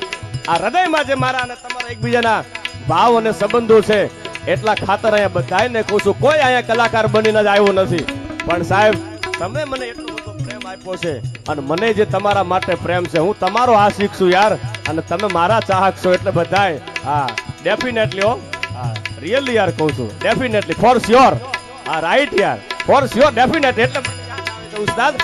આ હૃદયમાં જે મારા અને તમારા એકબીજાના ભાવ અને સંબંધો છે એટલા ખાતર અહીંયા બધાને કહું છું કોઈ અહીંયા કલાકાર બનીને જ આવ્યો નથી પણ સાહેબ તમે મને એટલો બધો પ્રેમ આપ્યો છે અને મને જે તમારા માટે પ્રેમ છે હું તમારો આશિક છું યાર અને તમે મારા ચાહક છો એટલે બધાય હા ડેફિનેટલી હો હા રિયલી યાર કહું છું ડેફિનેટલી ફોર શ્યોર હા રાઈટ યાર ફોર શ્યોર ડેફિનેટ એટલે ઉસ્તાદ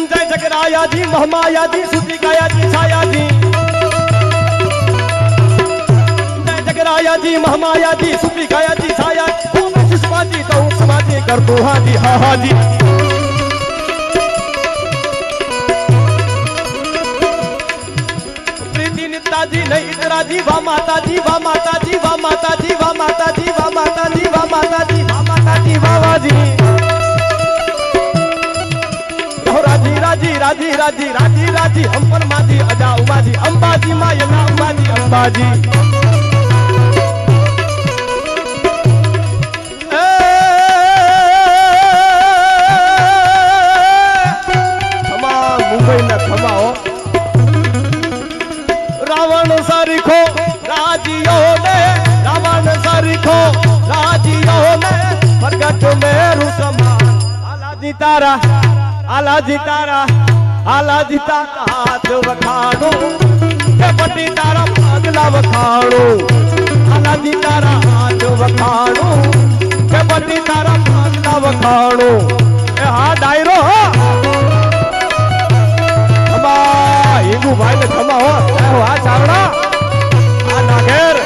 જય જગરાયાજી મહમાયાજી સુતી ગાયાજી છાયાજી जगरायाजी महमायाजी सुपी गायाजी छाया सुषमाजी तो समाजी करतो हाजी हा हाजी प्रीति निताजी नहीं इतराजी वा माताजी वा माताजी वा माताजी वा माताजी वा माताजी वा माताजी वा माताजी वावाजी राजी राजी राजी राजी राजी राजी हम पर माजी अजा उमाजी अंबाजी मायना उमाजी अंबाजी रावण सरीखो राजियो ने रावण सरीखो राजियो ने प्रगट मेरु समान आलाजी तारा हाथ वखाणो के पटी तारा पागला वखाणो आलाजी तारा हाथ वखाणो के पटी तारा पागला वखाणो ए हा डायरो हो हिंदू भाई ने खमा हो आ चावड़ा आ नागेर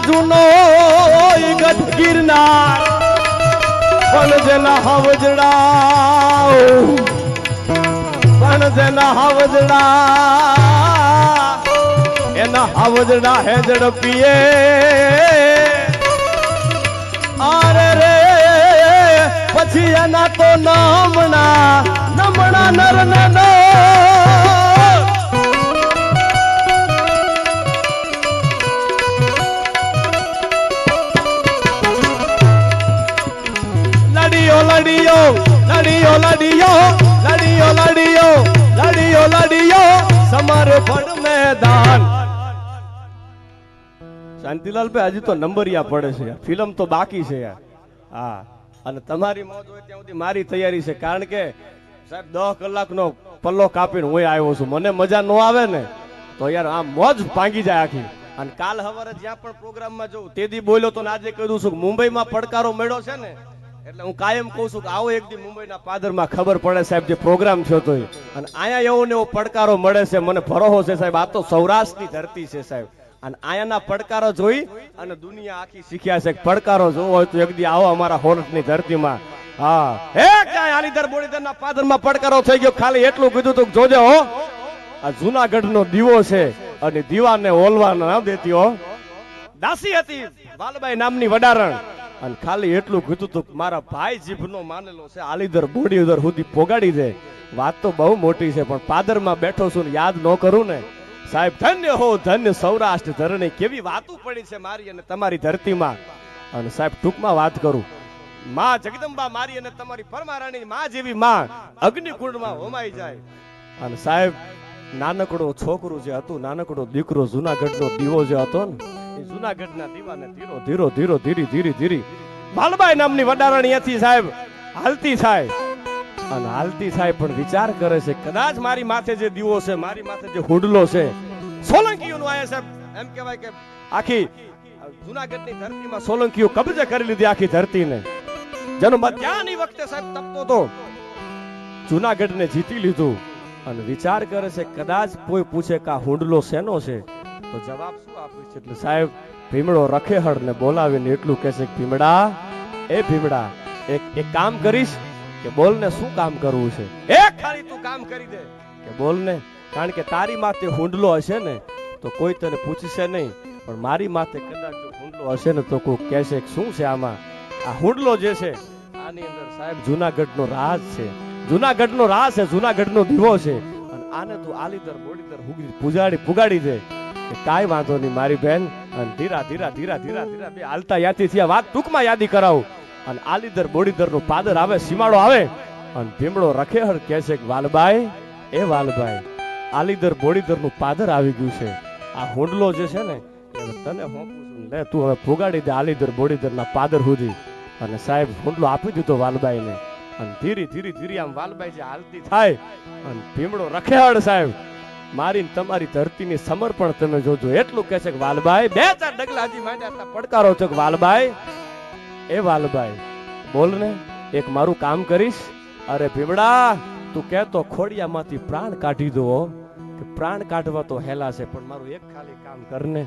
જૂનો ગઢ ગિરનાર પણ જેના હાવજડા એના હાવજડા હે ઝડપીએ અરે રે પછી એના તો નમણા નર નો લડિયો સમર્પણ મેદાન. શાંતિલાલ ભાઈ હજી તો નંબરિયા પડે છે, ફિલ્મ તો બાકી છે યાર. હા, અને તમારી મોજ હોય ત્યાં સુધી મારી તૈયારી છે, કારણ કે સાહેબ 10 કલાકનો પલ્લો કાપીને હું આવ્યો છું. મને મજા ન આવે ને તો યાર આ મોજ ભાંગી જાય આખી. અને કાલ સવારે જ્યાં પણ પ્રોગ્રામમાં જઉં તેદી બોલ્યો તો આજે કહ્યું છું મુંબઈમાં પડકારો મળ્યો છે ને, એટલે હું કાયમ કહું છું કે આવો એક દી મુંબઈના પાદરમાં ખબર પડે સાહેબ જે પ્રોગ્રામ થયો તો. અને અહીંયા એવો ને એવો પડકારો મળે છે, મને ભરોસો છે સાહેબ આ તો સૌરાષ્ટ્રની ધરતી છે સાહેબ. અને અહીંયાના પડકારો જોઈ અને દુનિયા આખી શીખ્યા છે. પડકારો જોવો હોય તો એક દી આવો અમારા હોરઠની ધરતીમાં. હા, હે ક્યાંય આલીદર બોડીદરના પાદરમાં પડકારો થઈ ગયો. ખાલી એટલું કીધું તું જોજે હો, આ જૂનાગઢનો દીવો છે અને દીવાને ઓલવા ના દેતી હો. દાસી હતી વાલબાઈ નામની વડારણ, અને ખાલી એટલું કીધું તું મારા ભાઈ જીભનો માનેલો છે આલીદર બોડીદર સુધી પોગાડી દે. વાત તો બહુ મોટી છે, પણ પાદરમાં બેઠો છું ને યાદ ન કરું ને સાહેબ. ધન્ય હો ધન્ય સૌરાષ્ટ્ર ધરણી, કેવી વાતો પડી છે મારી અને તમારી ધરતીમાં. અને સાહેબ ટૂંકમાં વાત કરું, માં જગદંબા મારી અને તમારી પરમારાણી માં જેવી માં અગ્નિકુંડમાં હોમાઈ જાય. અને સાહેબ નાનકડો છોકરો જે હતું, નાનકડો દીકરો જૂનાગઢનો દીવો જે હતો ને, એ જૂનાગઢના દીવાને ધીરી વાલબાઈ નામની વડારણી અહીંયાથી સાહેબ હાલતી થાય. અને હાલતી થાય પણ વિચાર કરે છે કદાચ મારી માથે જે દીવો છે, મારી માથે જે હુંડલો છે, સોલંકીઓનું આયા સાહેબ એમ કહેવાય કે આખી જૂનાગઢની ધરતીમાં સોલંકીઓ કબજે કરી લીધી આખી ધરતીને. જેનો મધ્યાની વખતે સાહેબ તપતો તો જૂનાગઢને જીતી લીધું. અને વિચાર કરે છે કદાચ કોઈ પૂછે કે આ હુંડલો શેનો છે તો જવાબ શું આપીશ. એટલે સાહેબ ભીમડો રખેહળ ને બોલાવીને એટલું કહે છે કે ભીમડા, એ ભીમડા એક કામ કરીશ કે બોલ ને શું કામ કરવું છે. એક ખાલી તું કામ કરી દે કે બોલ ને, કારણ કે તારી માથે હુંડલો હશે ને તો કોઈ તને પૂછશે નહીં, પણ મારી માથે કદાચ જો હુંડલો હશે ને તો કોઈ કહેશે કે શું છે આમાં. આ હુંડલો જે છે આની અંદર સાહેબ જૂનાગઢનો રાજ છે, જૂનાગઢનો રાજ છે, જૂનાગઢનો દીવો છે. અને આને તું આલીદર બોડીદર પુગાડી દે કે કાંઈ વાંધો નહીં મારી બેન. અને ધીરા બે હાલતા યાદથી થયા. વાત ટૂંકમાં યાદી કરાવું. અને આલીદર બોડીદરનો પાદર આવે, સીમાડો આવે, અને ભીમડો રખેહળ કહે છે કે વાલબાઈ, એ વાલબાઈ આલીદર બોડીદરનું પાદર આવી ગયું છે. આ હુંડલો જે છે ને એ તને હોંપું છું, લે તું હવે પુગાડી દે આલીદર બોડીદરના પાદર સુધી. અને સાહેબ હુંડલો આપી દીધો વાલબાઈને. અને ધીરી આમ વાલબાઈ જે હાલતી થાય અને ભીમડો રખેહળ સાહેબ મારીને તમારી ધરતીની સમર્પણ તમે જોજો. એટલું કહે છે કે વાલબાઈ 2-4 ડગલા હજી માંડ્યા પડકારો છે કે વાલબાઈ, એ વાલબાઈ બોલ ને એક મારું કામ કરીશ. અરે ભીમડા તું કહેતો ખોડિયામાંથી પ્રાણ કાઢી દો કે પ્રાણ કાઢવા તો હેલા છે, પણ મારું એક ખાલી કામ કરને.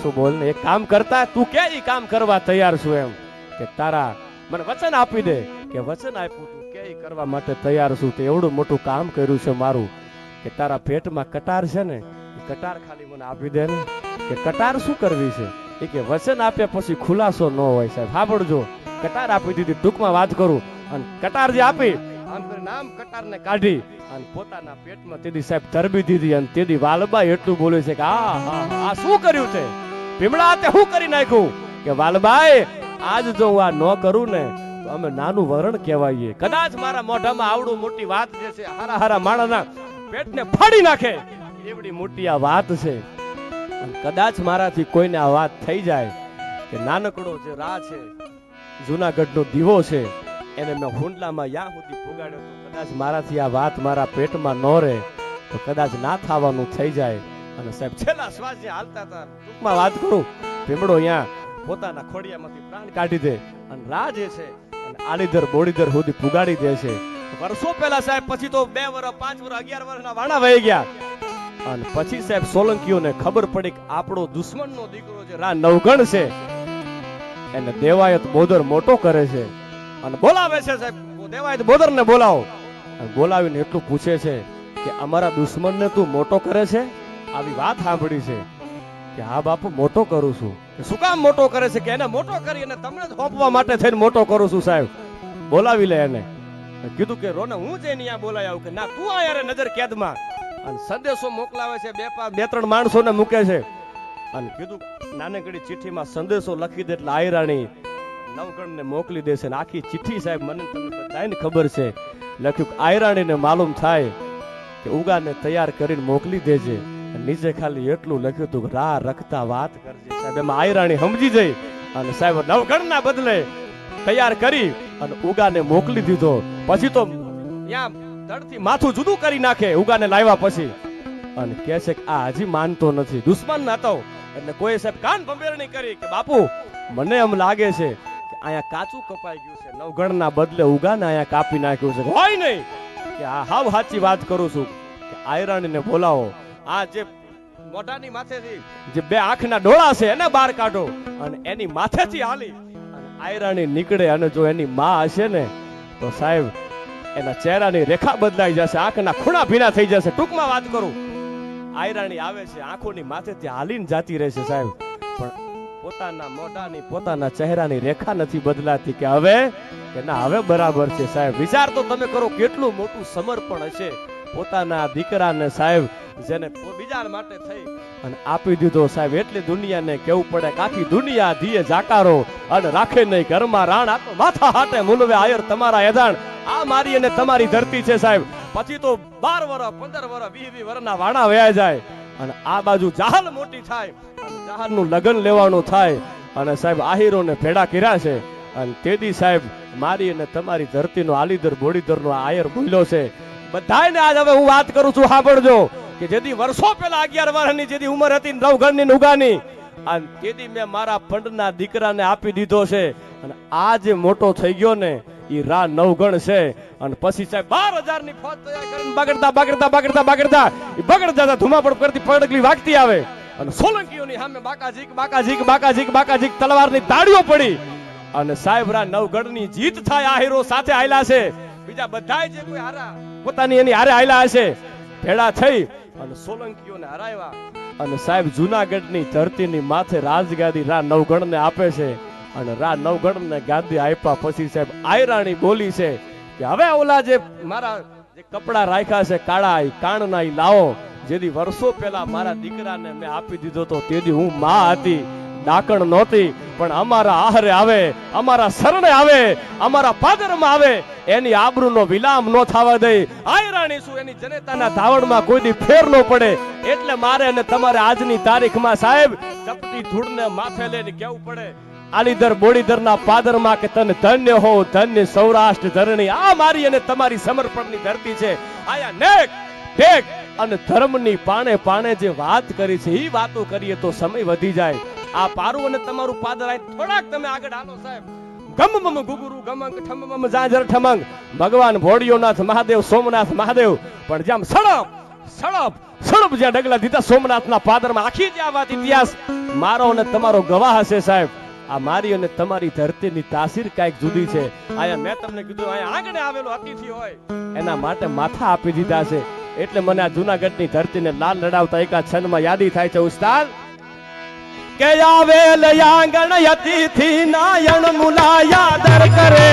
શું બોલ ને, એક કામ કરતા તું કે ઈ કામ કરવા તૈયાર છું એમ કે તારા મને વચન આપી દે કે વચન આપ્યું તું કે ઈ કરવા માટે તૈયાર છું. તે એવડું મોટું કામ કર્યું છે મારું કે તારા પેટમાં કટાર છે ને, કટાર ખાલી મને આપી દે ને. કે કટાર શું કરવી છે એ કે વચન આપ્યા પછી ખુલાસો ન હોય સાહેબ. સાંભળજો, કટાર આપી દીધી ટૂંકમાં વાત કરું. અને કટાર જે આપી આમ કરીને આમ કટારને કાઢી અને પોતાના પેટમાં તેદી સાહેબ ધરબી દીધી. અને તેદી વાલબાઈ એટલું બોલે છે કે આ શું કર્યું છે ભીમડા, તે શું કરી નાખ્યું. કે વાલબાઈ આજ જો હું આ ન કરું ને તો અમે નાનું વરણ કહેવાઈએ. કદાચ મારા મોઢામાં આવડું મોટી વાત જે છે હારા માણસના પેટને ફાડી નાખે એવડી મોટી આ વાત છે. કદાચ મારાથી કોઈને આ વાત થઈ જાય કે નાનકડો જે રા છે જૂનાગઢનો દીવો છે એને મેં હુંડલામાં યા સુધી પુગાડ્યો તો કદાચ મારાથી આ વાત મારા પેટમાં ન રહે તો કદાચ ના થવાનું થઈ જાય. અને સાહેબ છેલ્લા શ્વાસ જે હાલતા હતા ટૂંકમાં વાત કરું, ભીમડો અહીંયા પોતાના ખોડિયામાંથી પ્રાણ કાઢી દે અને રા જે છે અને આલીદર બોડીદર સુધી પુગાડી દે છે. વર્ષો પહેલા સાહેબ, પછી તો 2 વર્ષ 5 વર્ષ 11 વર્ષના વાણા વહી ગયા. અને પછી સાહેબ સોલંકીઓને ખબર પડી કે આપણો દુશ્મનનો દીકરો જે રા નવગણ છે એને દેવાયત બોદર મોટો કરે છે અને બોલાવે છે સાહેબ દેવાયત બોદરને બોલાવો અને બોલાવીને એટલું પૂછે છે કે અમારા દુશ્મનને તું મોટો કરે છે? આવી વાત સાંભળી છે કે હા બાપુ મોટો કરું છું. શું કામ મોટો કરે છે? કે એને મોટો કરી અને તમને જ સોંપવા માટે થઈને મોટો કરું છું સાહેબ. બોલાવી લે એને. કીધું કે રોને હું જઈને અહીંયા બોલાવી આવું કે ના તું આ યાર નજર કેદમાં. અને સંદેશો મોકલાવે છે, બે ત્રણ માણસોને મૂકે છે અને કીધું નાનકડી ચિઠ્ઠીમાં સંદેશો લખી દે એટલે આયરાણી નવગણને મોકલી દેશે. ને આખી ચિઠ્ઠી સાહેબ મને તમને બધાને ખબર છે લખ્યું કે આયરાણીને માલુમ થાય કે ઉગાને તૈયાર કરીને મોકલી દેજે. નીચે ખાલી એટલું લખ્યું હતું કે રા રખતા વાત કરજે સાહેબ. એમાં આયરાણી સમજી જઈ અને સાહેબ નવગણના બદલે તૈયાર કરી અને ઉગાને મોકલી દીધો. પછી તો ત્યાં ધડથી માથું જુદું કરી નાખે ઉગાને લાવ્યા પછી અને કહે છે કે આ હજી માનતો નથી, દુશ્મન હતો. એટલે કોઈ સાહેબ કાન ભંભેરણી કરી કે બાપુ મને એમ લાગે છે કે અહીંયા કાચું કપાઈ ગયું છે, નવગણના બદલે ઉગાને અહીંયા કાપી નાખ્યું છે. હોય નહીં કે આ હાવ સાચી વાત કરું છું કે આયરાણીને બોલાવો. આ જે મોઢાની માથેથી જે બે આંખના ડોળા છે એને બહાર કાઢો અને એની માથેથી હાલી અને આયરાણી નીકળે. અને જો એની માં હશે ને તો સાહેબ એના ચહેરાની રેખા બદલાઈ જશે, આંખના ખૂણા ભીના થઈ જશે. ટૂંકમાં વાત કરું, આયરાણી આવે છે આંખોની માથેથી હાલીને જાતી રહેશે સાહેબ, પણ પોતાના મોઢાની પોતાના ચહેરાની રેખા નથી બદલાતી કે હવે કે ના હવે બરાબર છે સાહેબ. વિચાર તો તમે કરો કેટલું મોટું સમર્પણ હશે પોતાના દીકરાને સાહેબ, જેને બીજા માટે થઈ અને આપી દીધો સાહેબ. એટલે દુનિયાને કેવું પડે કે આખી દુનિયા ધીએ જાકારો અને રાખે નહીં ઘરમાં રાણ. આ તો માથા હાટે મુલવે આયર તમારા એદાણ. આ મારી અને તમારી ધરતી છે સાહેબ. પછી તો 12 વર્ષ 15 વર્ષ 20 વર્ષના વાણા વયા જાય અને આ બાજુ જાહલ મોટી થાય અને જાહલનું લગ્ન લેવાનું થાય અને સાહેબ આહીરોને ભેડા કર્યા છે. અને તેદી સાહેબ મારી અને તમારી ધરતીનો આલીદર બોડીદરનો આયર બોલ્યો છે. બધાને આજ હવે હું વાત કરું છું સાંભળજો કે જેથી વર્ષો પહેલા 11 વર્ષની જેથી ઉંમર હતી નવગણની ઉગાની અને તેદી મેં મારા ફંડના દીકરાને આપી દીધો છે અને આ જે મોટો થઈ ગયો ને ઈ રા નવગણ છે. અને પછી સાહેબ 12,000 ની ફોજ તૈયાર કરીને બગડતા ઈ બગડતા ધુમાપડ કરતી પડગલી વાગતી આવે અને સોલંકીઓની સામે બાકાજીક તલવારની તાળીઓ પડી અને સાહેબ રા નવગણની જીત થાય. આ હીરો સાથે આયલા છે, બીજા બધાય જે કોઈ હારા પોતાની એની હારે આયલા હશે ભેળા થઈ અને સોલંકીઓને હરાવ્યા અને સાહેબ જુનાગઢની ધરતીની માથે રાજગાદી રા નવગણને આપે છે. અને રા નવગણને ગાદી આપ્યા પછી સાહેબ આયરાણી બોલી છે કે હવે ઓલા જે મારા જે કપડા રાખ્યા છે કાળા કાણના ઈ લાવો. જેથી વર્ષો પહેલા મારા દીકરાને મેં આપી દીધો તો તેથી હું માં હતી, ડાકણ નહોતી, પણ અમારા આહારે આવે, અમારા શરણે આવે, અમારા પાદરમાં આવે એની આબરૂનો વિલામ ન થવા દે. આયરાણી શું એની જનતાના ધાવણમાં કોઈ દી ફેર ન પડે. એટલે મારે અને તમારે આજની તારીખમાં સાહેબ ચપટી ધૂળને માથે લઈને કેવું પડે આલીદર બોડીદરના પાદરમાં કે તને ધન્ય હો ધન્ય સૌરાષ્ટ્ર ધરણી. આ મારી અને તમારી સમર્પણની ધરતી છે. આયા નેક ટેક અને ધર્મની પાણે પાણે જે વાત કરી છે એ વાતો કરીએ તો સમય વધી જાય. આ પારું અને તમારું પાદર આ થોડાક તમે આગળ હાલો સાહેબ. ગમમમ ગુગુરુ ગમંગ ઠમમમ જાજર ઠમંગ ભગવાન ભોળિયોનાથ મહાદેવ સોમનાથ મહાદેવ પણ જેમ સળપ જ્યાં ડગલા દીધા સોમનાથના પાદરમાં આખી જ આ વાત ઇતિહાસ મારો અને તમારો ગવાહ હશે સાહેબ. આ મારી અને તમારી ધરતીની તાસીર કાંઈક જુદી છે. આયા મેં તમને કીધું આયા આંગણે આવેલો અતિથિ હોય એના માટે માથા આપી દીધા છે. એટલે મને આ જુનાગઢની ધરતીને લાલ લડાવતા એકાદ છંદમાં યાદી થાય છે ઉસ્તાદ કે આવેલ આંગણ અતિથિ નાયણ મુલા યાદર કરે.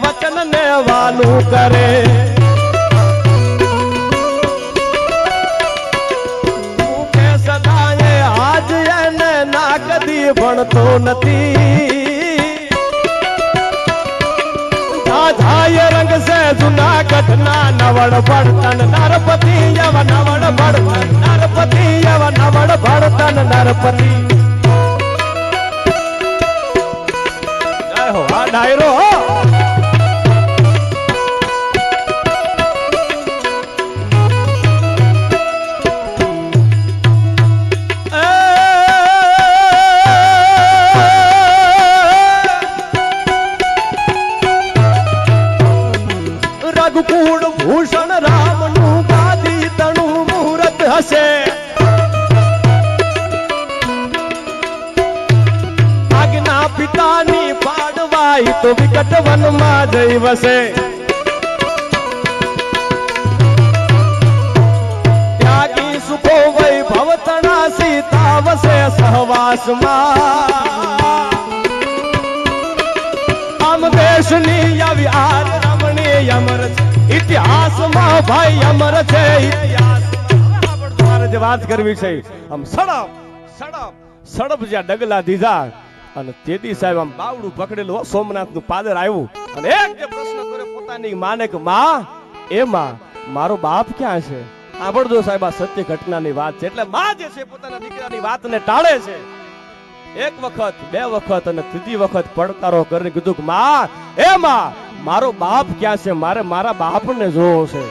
વચન ને વાલું કરે કે સદાએ આજ એને ના કદી ભણતો નથી. જાય રંગ સે જુનાગઢ ના નવડ ભડતન નરપતિ એવા નવડ ભડતન નરપતિ એવા નવડ ભડતન નરપતિ. ડાયરો રઘુકુળ ભૂષણ રામનું ગાદી તણું મુહૂર્ત હશે આજ્ઞા પિતાની પાડવાઈ તો વિકટ વનમાં જઈ વસે ત્યાગી સુખો વૈભવ તણા સીતા વસે સહવાસમાં આમ દેશની આવી આર રમણી અમર છે ઇતિહાસમાં ભાઈ અમર છે ઇતિહાસમાં તમારે જે વાત કરવી છે આમ સડપ સડપ સડપ જ્યાં ડગલા દીધા અને તેદી સાહેબ આમ બાવડું પકડેલું સોમનાથનું પાદર આવ્યું અને એક જે પ્રશ્ન કરે પોતાની માને કે માં એ માં મારો બાપ ક્યાં છે સાંભળજો સાહેબ આ સત્ય ઘટનાની વાત છે એટલે માં જે છે પોતાના દીકરાની વાતને ટાળે છે એક વખત બે વખત અને ત્રીજી વખત પડકારો કરીને કીધું કે માં એ માં મારો બાપ ક્યાં છે મારે મારા બાપને જોવો છે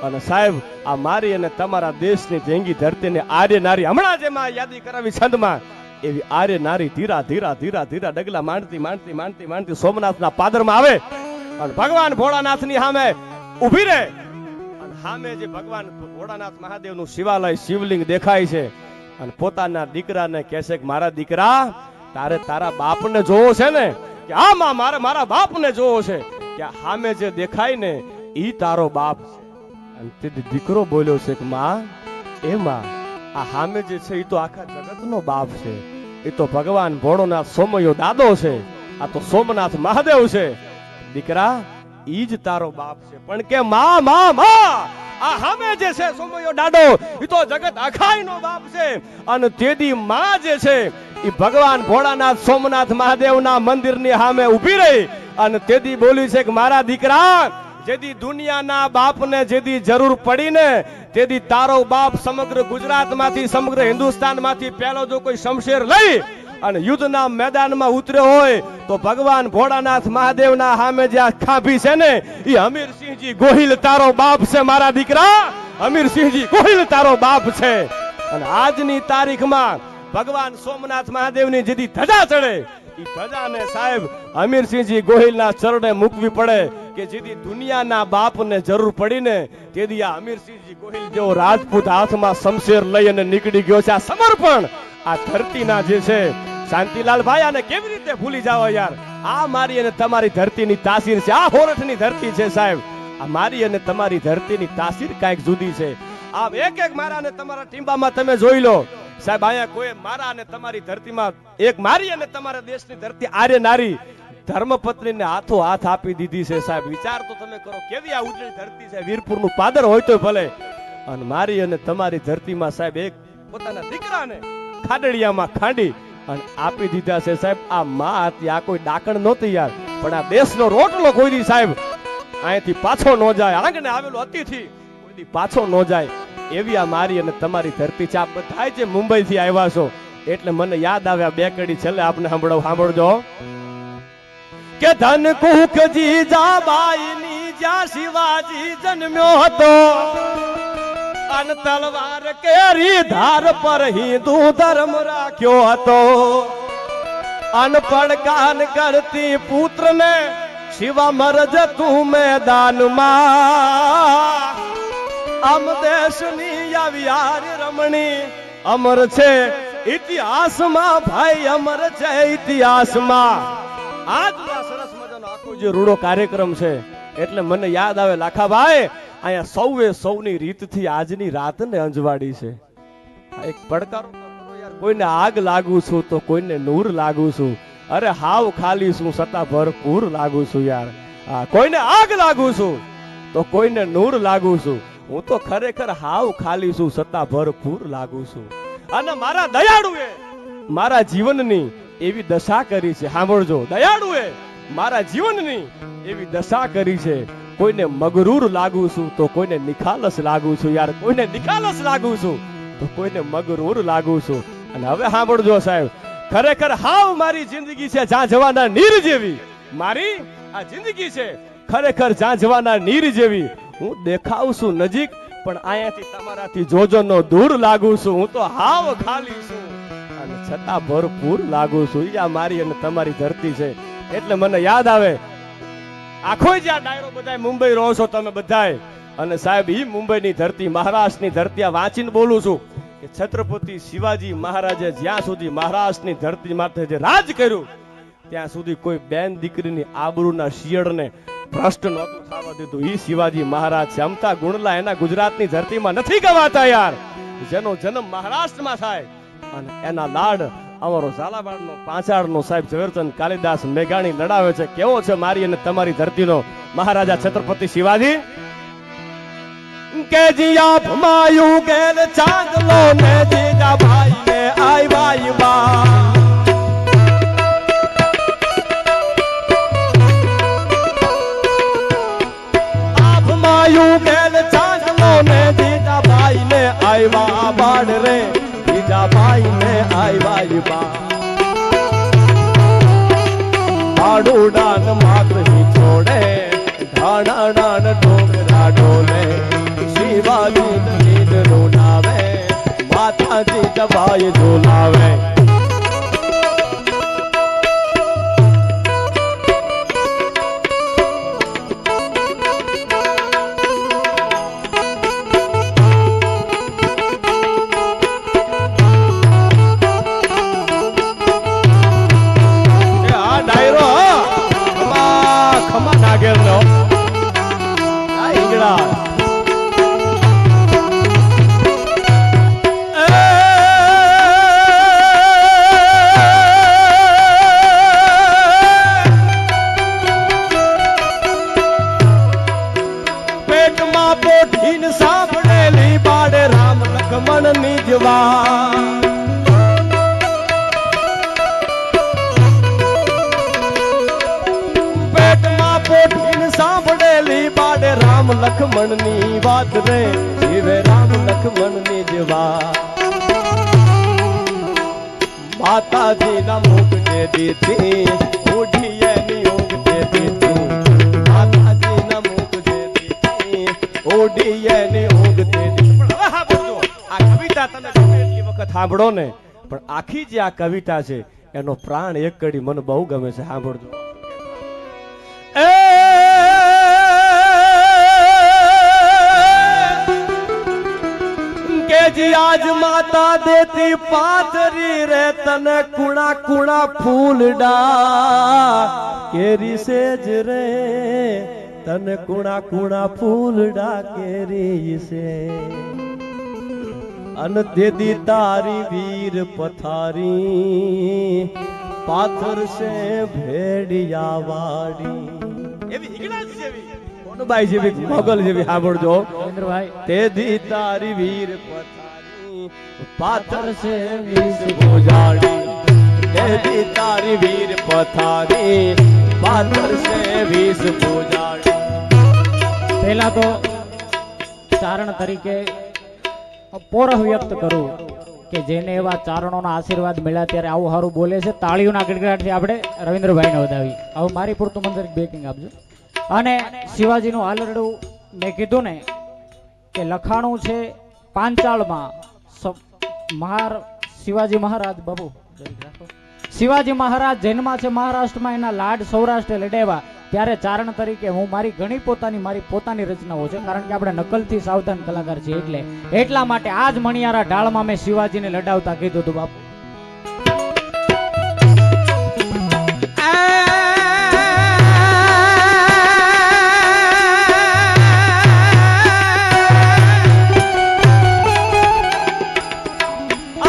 અને સાહેબ આ મારી અને તમારા દેશની ધેંગી ધરતીને આર્ય નારી હમણાં જ એમાં યાદી કરાવી છંદમાં એવી આર્ય નારી ધીરા ધીરા ધીરા ધીરા ડગલા માંડતી માંડતી માંડતી માંડતી સોમનાથના પાદરમાં આવે અને ભગવાન ભોળાનાથની સામે ઊભી રહે અને સામે જે ભગવાન ભોળાનાથ મહાદેવનું શિવાલય શિવલિંગ દેખાય છે અને પોતાના દીકરાને કહે છે કે મારા દીકરા તારે તારા બાપને જોવો છે ને કે હા માં મારે મારા બાપને જોવો છે કે સામે જે દેખાય ને ઈ તારો બાપ છે અને તે દીકરો બોલ્યો છે કે માં એ માં આ સામે જે છે ઈ તો આખા જગતનો બાપ છે એ તો ભગવાન ભોળોનાથ સોમયો દાદો છે આ તો સોમનાથ મહાદેવ છે દીકરા ઈ જ તારો બાપ છે પણ કે માં માં માં આ સામે જે છે સોમયો દાદો ઈ તો જગત આખાઈનો બાપ છે અને તેદી માં જે છે ઈ ભગવાન ભોળાનાથ સોમનાથ મહાદેવના મંદિરની સામે ઊભી રહી અને તેદી બોલી છે કે મારા દીકરા જેદી દુનિયાના બાપને જેદી જરૂર પડી ને તેદી તારો બાપ સમગ્ર ગુજરાતમાંથી સમગ્ર હિન્દુસ્તાનમાંથી પહેલો જો કોઈ શમશેર લઈ અને યુદ્ધના મેદાનમાં ઉતર્યો હોય તો ભગવાન ભોળાનાથ મહાદેવના સામે જે આ ખાભી છે ને ઈ હમીરસિંહજી ગોહિલ તારો બાપ છે મારા દીકરા હમીરસિંહજી ગોહિલ તારો બાપ છે અને આજની તારીખમાં ભગવાન સોમનાથ મહાદેવની જેદી ધજા ચડે ઈ ધજાને સાહેબ હમીરસિંહજી ગોહિલના ચરણે મૂકવી પડે કે જેથી દુનિયાના બાપને જરૂર પડીને તેથી આ હમીરસિંહજી ગોહિલ જેવો રાજપૂત હાથમાં શમશેર લઈ અને નીકળી ગયો છે આ સમર્પણ આ ધરતીના જે છે શાંતિલાલ ભાઈ આને કેવી રીતે ભૂલી જાવ યાર આ મારી અને તમારી ધરતીની તાસીર છે આ હોરઠની ધરતી છે સાહેબ આ મારી અને તમારી ધરતીની તાસીર કાંઈક જુદી છે આ એક એક મારા અને તમારા ટીંબામાં તમે જોઈ લો સાહેબ અહીંયા કોઈ મારા અને તમારી ધરતીમાં એક મારી અને તમારા દેશની ધરતી આર્ય નારી ધર્મપત્નીને હાથો હાથ આપી દીધી છે સાહેબ વિચાર તો તમે કરો કેવી આ ઉજળી ધરતી છે વીરપુરનું પાદર હોય તો ભલે અને મારી અને તમારી ધરતીમાં સાહેબ એક પોતાના દીકરાને ખાડડિયામાં ખાંડી અને આપી દીધા છે સાહેબ આ માં હતી આ કોઈ ડાકણ નહોતી યાર પણ આ દેશનો રોટલો કોઈ દી સાહેબ અહીંથી પાછો ન જાય આંગણે આવેલો અતિથિ કોઈ દી પાછો ન જાય એવી આ મારી અને તમારી ધરતી છે આ બધા જે મુંબઈ થી આવ્યા છો એટલે મને યાદ આવ્યા બે કડી છેલ્લે આપને સાંભળજો કે ધન કુખ જીજાબાઈની જ્યાં શિવાજી જન્મ્યો હતો અન તલવાર કેરી ધાર પર હિન્દુ ધર્મ રાખ્યો હતો અનપડ કાન કરતી પુત્રને શિવા મરજ તું મેદાનમાં આમ દેશની આવી આર્ય રમણી અમર છે ઇતિહાસમાં ભાઈ અમર છે ઇતિહાસમાં આજનો સરસ મજાનો આખો જે રૂડો કાર્યક્રમ છે એટલે મને યાદ આવે લાખાભાઈ અહીંયા સૌએ સૌની રીતથી આજની રાતને અંજવાડી છે એક પડકારો યાર કોઈને આગ લાગુ છું તો કોઈને નૂર લાગુ છું અરે હાવ ખાલી છું છતાં ભરપૂર લાગુ છું યાર કોઈને આગ લાગુ છું તો કોઈને નૂર લાગુ છું હું તો ખરેખર હાવ ખાલી છું છતાં ભરપૂર લાગુ છું અને મારા દયાળુએ મારા જીવનની એવી દશા કરી છે સાંભળજો દયાળુએ મારા જીવનની એવી દશા કરી છે કોઈને મગરૂર લાગુ છું તો કોઈને નિખાલસ લાગુ છું યાર કોઈને નિખાલસ લાગુ છું તો કોઈને મગરૂર લાગુ છું અને હવે સાંભળજો સાહેબ ખરેખર હાવ મારી જિંદગી છે જ્યાં જવાના નીર જેવી મારી આ જિંદગી છે ખરેખર ઝાંઝવાના નીર જેવી. હું દેખાઉં છું નજીક પણ અહીંયાથી તમારાથી જોજોનો દૂર લાગુ છું. હું તો હાવ ખાલી છું અને છતાં ભરપૂર લાગુ છું. ઈ આ મારી અને તમારી ધરતી છે. એટલે મને યાદ આવે આખો જ આ ડાયરો બધાય મુંબઈ રહો છો તમે બધાય, અને સાહેબ ઈ મુંબઈની ધરતી, મહારાષ્ટ્રની ધરતી આ વાંચીને બોલું છું કે છત્રપતિ શિવાજી મહારાજે જ્યાં સુધી મહારાષ્ટ્રની ધરતી માથે જે રાજ કર્યું ત્યાં સુધી કોઈ બેન દીકરીની આબરૂના શિયળને ભ્રષ્ટ નહોતું થવા દીધું. ઈ શિવાજી મહારાજ છે. અમતા ગુણલા એના ગુજરાતની ધરતીમાં નથી ગવાતા યાર. જેનો જન્મ મહારાષ્ટ્રમાં થાય અને એના લાડ અમારો ઝાલાવાડનો પાંચાળનો સાહેબ ઝવેરચંદ કાલિદાસ મેઘાણી લડાવે છે. કેવો છે મારી અને તમારી ધરતીનો મહારાજા છત્રપતિ શિવાજી? કે જીયા ભમાયું ગેલ ચાંદલો ને જીજા ભાઈ ને આઈ બા. આ ભમાયું ગેલ ચાંદલો ને જીજા ભાઈ ને આઈવા બાડ રે, જીજા ભાઈ ને આઈ બા. આડુડાન માત હી છોડે ઢાણા ડાન ડોગરા ડોલે, શિવાજી ગીત રોનાવે માતાજી દબાઈ ઝોલાવે. આ ડાયરો ખમા નાગેર નો આ ઈગડા સાંભળેલી બાડે રામ લખમણ ની જવા. પેટમાં પોઠીને સાંભળેલી બાડે રામ લખમણ ની વાત રે, જીવે રામ લખમણ ની જવા. માતાજી ના મુખ દે દીધી ઓઢીએ ની ઊંઘ દે દીધું. માતાજી ના મુખ દે દીધી ઓઢીએ ની ઊંઘ દે દીધી. પણ હવે સાંભળજો આ કવિતા તમે ગમે એટલી વખત સાંભળો ને પણ આખી જે આ કવિતા છે એનો પ્રાણ એક કડી મને બહુ ગમે છે. સાંભળજો. કે જી આજ માતા દેતી પાથરી રે તને કુણા કુણા ફૂલડા, કેરી સેજ રે તને કુણા કુણા ફૂલડા કેરી છે. અન દેદી તારી વીર પથારી પાથર છે ભેડિયા વાડી. એવી હિંગળાજ જેવી કોનબાઈ જેવી મોગલ જેવી સાંભળજો તેદી તારી વીર પથારી પાથર છે વીસ ભોજાડી. તેદી તારી વીર પથારી પાથર છે વીસ ભોજાડી. પહેલા તો ચારણ તરીકે પોરહ વ્યક્ત કરું કે જેને એવા ચારણોના આશીર્વાદ મળ્યા ત્યારે આવું સારું બોલે છે. તાળીઓના ગડગડાટથી આપણે રવિન્દ્રભાઈને વધાવી. હવે મારી પૂરતું મંદિર બેકિંગ આપજો. અને શિવાજીનું હાલરડું મેં કીધું ને કે લખાણું છે પાંચાળમાં. શિવાજી મહારાજ બાબુ શિવાજી મહારાજ જન્મા છે મહારાષ્ટ્રમાં, એના લાડ સૌરાષ્ટ્રે લડાવ્યા ત્યારે ચારણ તરીકે હું મારી ઘણી મારી પોતાની રચનાઓ છે. કારણ કે આપણે નકલથી સાવધાન કલાકાર છે એટલા માટે આજ મણિયારા ઢાળમાં મેં શિવાજીને લડાવતા કીધું હતું બાપુ.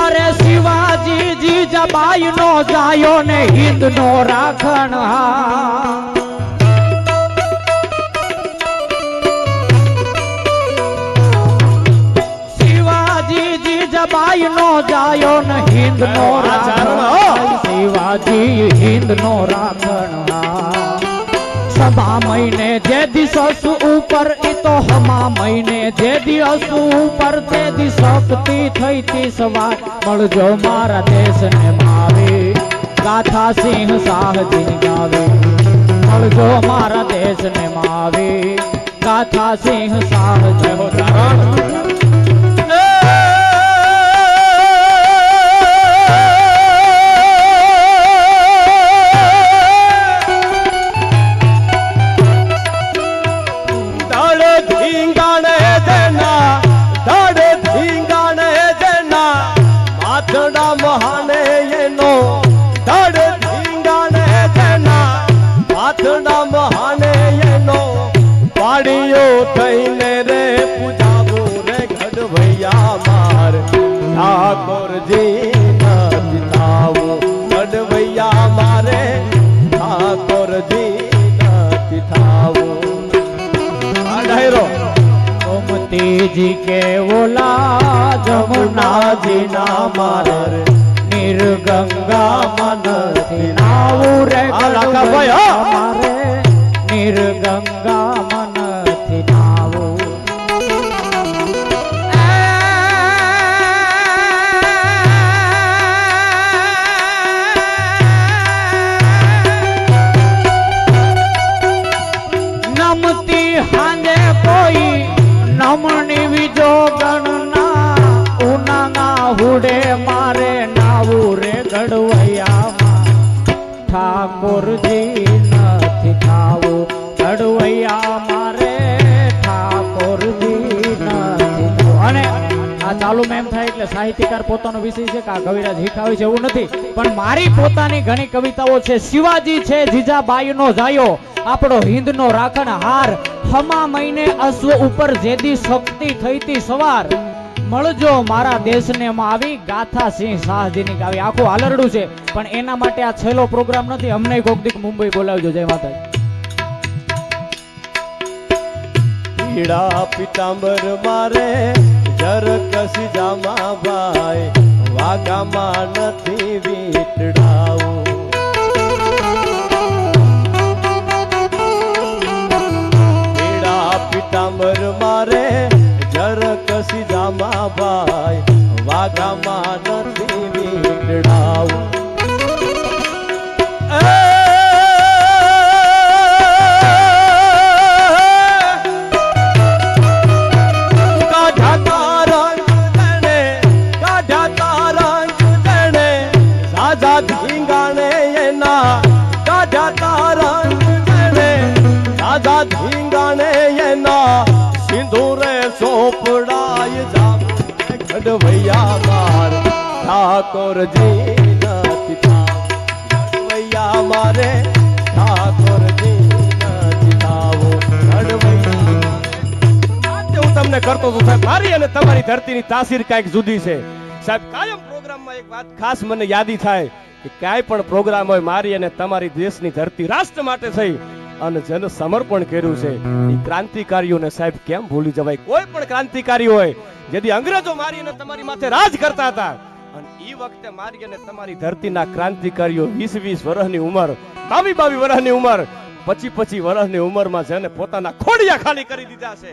અરે શિવાજી જીજાબાઈ નો જાયો ને હિંદ નો રાખણ. બાઈ નો જાયો ને હિંદ નો રાખણ. શિવાજી હિંદ નો રાખણ. સભા મહિને જે દિવસ ઉપર ઈ તો હમા મહિને જે દિવસ ઉપર તે દી શક્તિ થઈ તી સવાર. મળજો મારા દેશ ને માવે ગાથા સિંહ સાહજી ગાવે. મળજો મારા દેશને માવી ગાથા સિંહ સાહ જય હો ચારણ ઠાકોરજી નથી થાવું ગઢવૈયા મારે ઠાકોરજી નથી થાવું આ ડાયરો गोमतीजी के बोला जमुनाजी ना मार निर्गंगा मन नाऊ रे मारे निर्गंगा मन नाऊ नमती हांजे कोई नमनी विजो गणना उनांगा हुडे मारे नावू रे गढ़वैया ठाकुरजी નથી ખાવું ગઢવૈયા મારે ઠાકોરજી નથી અને આ ચાલુ એમ થાય એટલે સાહિત્યકાર પોતાનો વિષય છે કે આ કવિરાજ હિખાવે છે એવું નથી પણ મારી પોતાની ઘણી કવિતાઓ છે શિવાજી છે જીજાબાઈનો જાયો આપણો હિંદનો રાખણ હાર હમા મહિને અશ્વ ઉપર જેદી શક્તિ થઈતી સવાર મળજો મારા દેશને માં આવી ગાથા સિંહ શાહજીની ગાવી આખું હાલરડું છે પણ એના માટે આ છેલ્લો પ્રોગ્રામ નથી અમને કોક દીક મુંબઈ બોલાવજો જય માતા પીડા પિતાંબર મારે જર કસી જામા ભાઈ વાગામાં નથી વીટડાવું પિતાંબર મારે જર કસી જામા ભાઈ વાગામાં નથી વીટડાવું ગઢવૈયા માર ઠાકોરજી નથી ગઢવૈયા મારે ઠાકોરજી નથી થાવો ગઢવૈયા હું તમને કરતો હતો સાહેબ મારી અને તમારી ધરતીની તાસીર કાંઈક જુદી છે સાહેબ કાયમ પ્રોગ્રામમાં એક વાત ખાસ મને યાદી થાય કે કાંઈ પણ પ્રોગ્રામ હોય મારી અને તમારી દેશની ધરતી રાષ્ટ્ર માટે થઈ અને જેને સમર્પણ કર્યું છે એ ક્રાંતિકારીઓને સાહેબ કેમ ભૂલી જવાય કોઈ પણ ક્રાંતિકારી હોય જેથી અંગ્રેજો મારી અને તમારી માથે રાજ કરતા હતા અને એ વખતે મારી અને તમારી ધરતીના ક્રાંતિકારીઓ 20-20 વર્ષની ઉંમર 22-22 વર્ષની ઉંમર 25-25 વર્ષની ઉંમરમાં જેને પોતાના ખોડિયા ખાલી કરી દીધા છે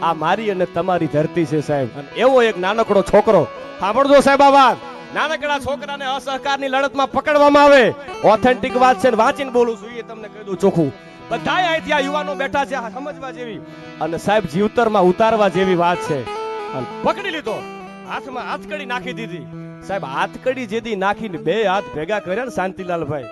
આ મારી અને તમારી ધરતી છે સાહેબ અને એવો એક નાનકડો છોકરો સાંભળજો સાહેબ આ વાત નાનકડા છોકરાને અસહકારની લડતમાં પકડવામાં આવે ઓથેન્ટિક વાત છે વાંચીને બોલું છું એ તમને કહી દઉં ચોખ્ખું બધાય અહીંથી આ યુવાનો બેઠા છે સમજવા જેવી અને સાહેબ જીવતરમાં ઉતારવા જેવી વાત છે અને પકડી લીધો હાથમાં હાથકડી નાખી દીધી સાહેબ હાથકડી જેદી નાખીને બે હાથ ભેગા કર્યા ને શાંતિલાલભાઈ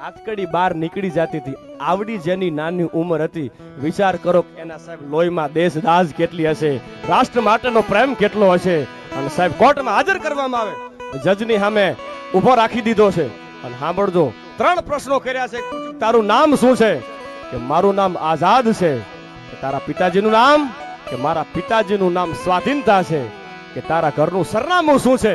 હાથકડી બહાર નીકળી જતી હતી આવડી જેની નાની ઉંમર હતી વિચાર કરો કે એના સાહેબ લોહીમાં દેશ દાજ કેટલી હશે રાષ્ટ્ર માટેનો પ્રેમ કેટલો હશે અને સાહેબ કોર્ટમાં હાજર કરવામાં આવે જજની સામે ઉભો રાખી દીધો છે અને સાંભળજો 3 પ્રશ્નો કર્યા છે તારું નામ શું છે કે મારું નામ આઝાદ છે કે તારા પિતાજીનું નામ કે મારા પિતાજીનું નામ સ્વાધીનતા છે કે તારા ઘરનું સરનામું શું છે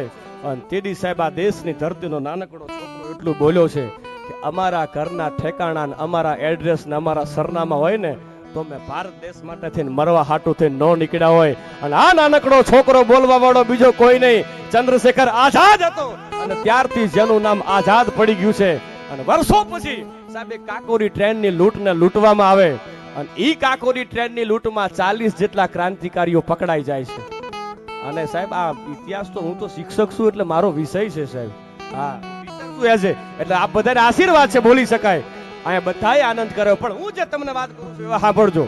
અને તેદી સાહેબ આ દેશની ધરતીનો નાનકડો છોકરો એટલું બોલ્યો છે કે અમારા ઘરના ઠેકાણા ને અમારા એડ્રેસ ને અમારા સરનામા હોય ને તો મેં ભારત દેશ માટે થઈને મરવા હાટું થઈને ન નીકળ્યા હોય અને આ નાનકડો છોકરો બોલવા વાળો બીજો કોઈ નહીં ચંદ્રશેખર આઝાદ હતો અને ત્યારથી જેનું નામ આઝાદ પડી ગયું છે અને વર્ષો પછી સાહેબ કાકોરી ટ્રેનની લૂંટને લૂંટવામાં આવે અને ઈ કાકોરી ટ્રેનની લૂંટમાં 40 જેટલા ક્રાંતિકારીઓ પકડાઈ જાય છે અને સાહેબ આ ઇતિહાસ તો હું તો શિક્ષક છું એટલે મારો વિષય છે સાહેબ હા એટલે આ બધાને આશીર્વાદ છે બોલી શકાય અહીંયા બધાએ આનંદ કર્યો, પણ હું જે તમને વાત કરું છું એવા સાંભળજો.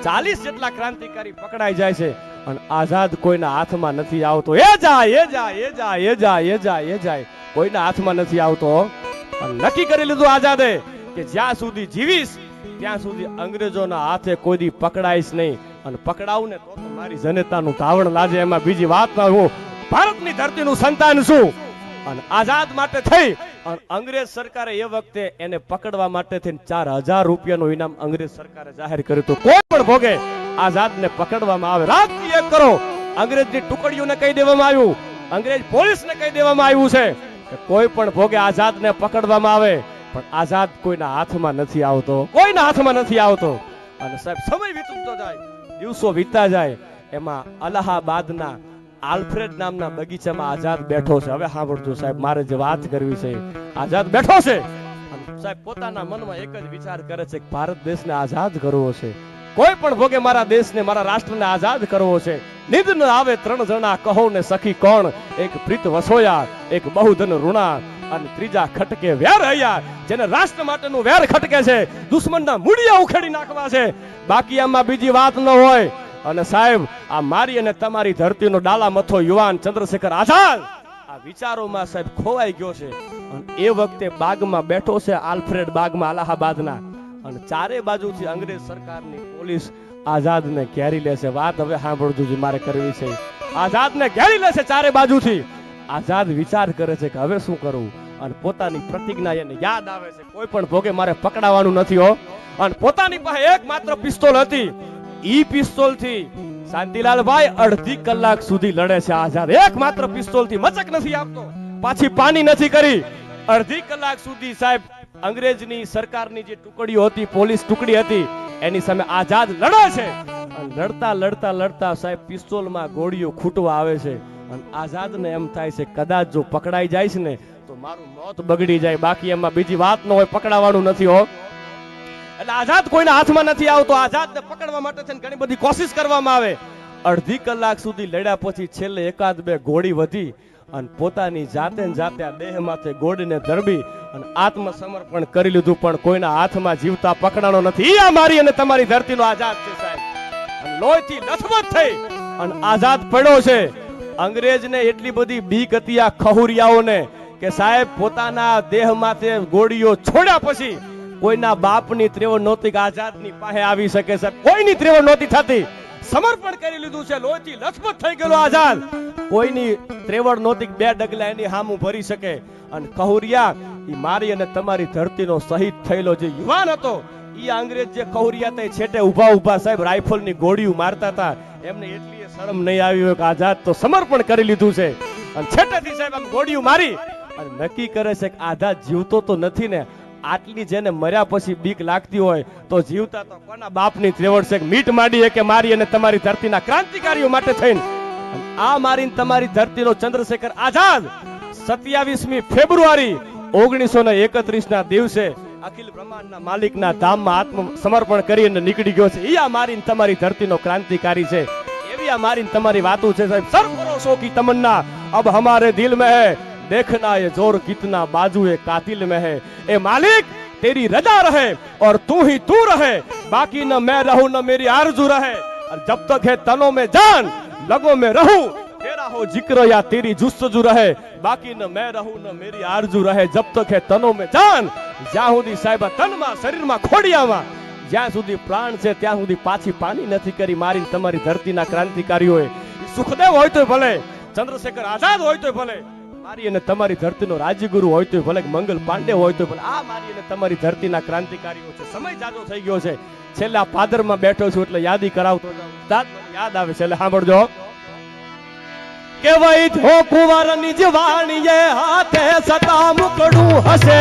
40 જેટલા ક્રાંતિકારી પકડાઈ જાય છે અને આઝાદ કોઈના હાથમાં નથી આવતો. એ જાય એ જાય એ જાય એ જાય એ જાય એ જાય, કોઈના હાથમાં નથી આવતો. અને નક્કી કરી લીધું આઝાદે કે જ્યાં સુધી જીવીશ ત્યાં સુધી અંગ્રેજોના હાથે કોઈ દી પકડાઈશ નહીં, અને પકડાવું ને તો મારી જનતાનું ધાવણ લાજે. એમાં બીજી વાત ના, હું ભારતની ધરતીનું સંતાન છું. અને આઝાદ માટે થઈ અને અંગ્રેજ સરકારે એ વખતે એને પકડવા માટે થઈને 4000 રૂપિયાનું ઇનામ અંગ્રેજ સરકારે જાહેર કર્યું હતું. કોઈ પણ ભોગે આઝાદને પકડવામાં આવે, રાતથી એક કરો. અંગ્રેજની ટુકડીઓને કહી દેવામાં આવ્યું, અંગ્રેજ પોલીસને કહી દેવામાં આવ્યું છે કે કોઈ પણ ભોગે આઝાદને પકડવામાં આવે, પણ આઝાદ કોઈના હાથમાં નથી આવતો, કોઈના હાથમાં નથી આવતો. અને સાહેબ સમય વીતતો જાય, દિવસો વીતતા જાય. એમાં અલ્હાબાદના આલ્ફ્રેડ નામના બગીચામાં આઝાદ બેઠો છે. હવે સાંભળજો સાહેબ, મારે જે વાત કરવી છે. આઝાદ બેઠો છે અને સાહેબ પોતાના મનમાં એક જ વિચાર કરે છે કે ભારત દેશને આઝાદ કરવો છે. કોઈ પણ ભોગે મારા દેશને, મારા રાષ્ટ્રને આઝાદ કરવો છે. નિદ ન આવે 3 જણા, કહો ને સખી કોણ, એક પ્રીત વસોયા, એક બહુધન ઋણા, અને ત્રીજા ખટકે વેર હૈયા. જેને રાષ્ટ્ર માટેનું વેર ખટકે છે, દુશ્મનના મૂળિયા ઉખેડી નાખવા છે, બાકી આમાં બીજી વાત ન હોય. અને સાહેબ આ મારી અને તમારી ધરતીનો ડાલા મથો યુવાન ચંદ્રશેખર આઝાદ આ વિચારોમાં સાહેબ ખોવાઈ ગયો છે. અને એ વખતે બાગમાં બેઠો છે, આલ્ફ્રેડ બાગમાં અલ્હાબાદના, અને ચારે બાજુથી અંગ્રેજ સરકારની પોલીસ આઝાદને ઘેરી લેશે. વાત હવે સાંભળજો જે મારે કરવી છે. આઝાદને ઘેરી લેશે ચારે બાજુથી. આઝાદ વિચાર કરે છે કે હવે શું કરવું, અને પોતાની પ્રતિજ્ઞા એને યાદ આવે છે, કોઈ પણ ભોગે મારે પકડાવાનું નથી હો. અને પોતાની પાસે એકમાત્ર પિસ્તોલ હતી. ઈ પિસ્તોલ થી શાંતિલાલભાઈ 1.5 કલાક સુધી લડે છે આઝાદ. એકમાત્ર પિસ્તોલ થી મચક નથી આપતો, પાછી પાની નથી કરી. 1.5 કલાક સુધી સાહેબ અંગ્રેજની સરકારની જે ટુકડીઓ હતી, પોલીસ ટુકડી હતી, એની સામે આઝાદ લડે છે. અને લડતા લડતા લડતા સાહેબ પિસ્તોલમાં ગોળીઓ ખૂટવા આવે છે. અને આઝાદને એમ થાય છે કદાચ જો પકડાઈ જાય છે ને તો મારું મોત બગડી જાય, બાકી એમાં બીજી વાત ન હોય, પકડાવાનું નથી હો. એટલે આઝાદ કોઈના હાથમાં નથી આવતો. આઝાદને પકડવા માટે ઘણી બધી કોશિશ કરવામાં આવે. 1.5 કલાક સુધી લડ્યા પછી છેલ્લે 1-2 ગોળી વધી અને પોતાની જાતે ને જાતે આ દેહ માથે ગોળીને ધરબી અને આત્મસમર્પણ કરી લીધું. પણ કોઈના હાથમાં જીવતા પકડાનો નથી. આ મારી અને તમારી ધરતીનો આઝાદ છે સાહેબ. અને લોહીથી લથબથ થઈ અને આઝાદ પડ્યો છે. અંગ્રેજને એટલી બધી બીક હતી આ ખહુરિયાઓને કે સાહેબ પોતાના દેહ માથે ગોળીઓ છોડ્યા પછી કોઈના બાપની ત્રેવડ નહોતી કે આઝાદની પાસે આવી શકે. સાહેબ કોઈની ત્રેવડ નહોતી થતી. સમર્પણ કરી લીધું છે, લોહીથી લથબથ થઈ ગયેલો આઝાદ. કોઈની ત્રેવડ નહોતી કે 2 ડગલા એની સામું ભરી શકે. અને ખહુરિયા ઈ મારી અને તમારી ધરતીનો શહીદ થયેલો જે યુવાન હતો, ઈ અંગ્રેજ જે ખહુરિયા હતા છેટે ઊભા ઊભા સાહેબ રાઇફલની ગોળીઓ મારતા હતા. એમને એટલી શરમ નહીં આવી હોય કે આઝાદ તો સમર્પણ કરી લીધું છે. અને છેટેથી સાહેબ આમ ગોળીઓ મારી અને નક્કી કરે છે કે આઝાદ જીવતો તો નથી ને. આટલી જેને મર્યા પછી બીક લાગતી હોય તો જીવતા તો કોના બાપની ત્રેવડ છે. મીટ માંડી કે મારી અને તમારી ધરતીના ક્રાંતિકારીઓ માટે થઈને આ મારી તમારી ધરતીનો ચંદ્રશેખર આઝાદ 27મી ફેબ્રુઆરી 1931 ના દિવસે અખિલ બ્રહ્માંડના માલિકના ધામમાં આત્મ સમર્પણ કરીને નીકળી ગયો છે. એ આ મારી તમારી ધરતીનો ક્રાંતિકારી છે. એવી આ મારી તમારી વાતો છે સાહેબ. સર ભરોસો કી તમન્ના અબ હમારે દિલ में है, देखना ये जोर कितना बाजू ए कातिल में है. ए मालिक तेरी रजा रहे और तू ही तू रहे, बाकी न मैं रहूं न मेरी आरज़ू रहे. और जब तक है तनों में जान लगों में रहूं, तेरा हो जिक्र या तेरी जुस्तजू रहे, बाकी न मैं रहूं न मेरी आरज़ू रहे. जब तक है तनों में जान, જ્યાં સુધી સાહેબ તનમાં શરીરમાં ખોડિયામાં જ્યાં સુધી પ્રાણ છે ત્યાં સુધી પાછી પાની નથી કરી મારી તમારી ધરતીના ક્રાંતિકારીઓએ. સુખદેવ હોય તો ભલે, ચંદ્રશેખર આઝાદ હોય તો ભલે, મારી અને તમારી ધરતીનો રાજ્યગુરુ હોય તો ભલે, મંગલ પાંડે હોય તો ભલે, આ મારી અને તમારી ધરતીના ક્રાંતિકારીઓ છે. સમય જાજો થઈ ગયો છે. છેલ્લા પાદરમાં બેઠો છું એટલે યાદી કરાવતો જાઉં. યાદ આવે છે એટલે સાંભળજો કે વઈ જો કુંવરની જવાણીએ હાથે સતા મુકડું હશે,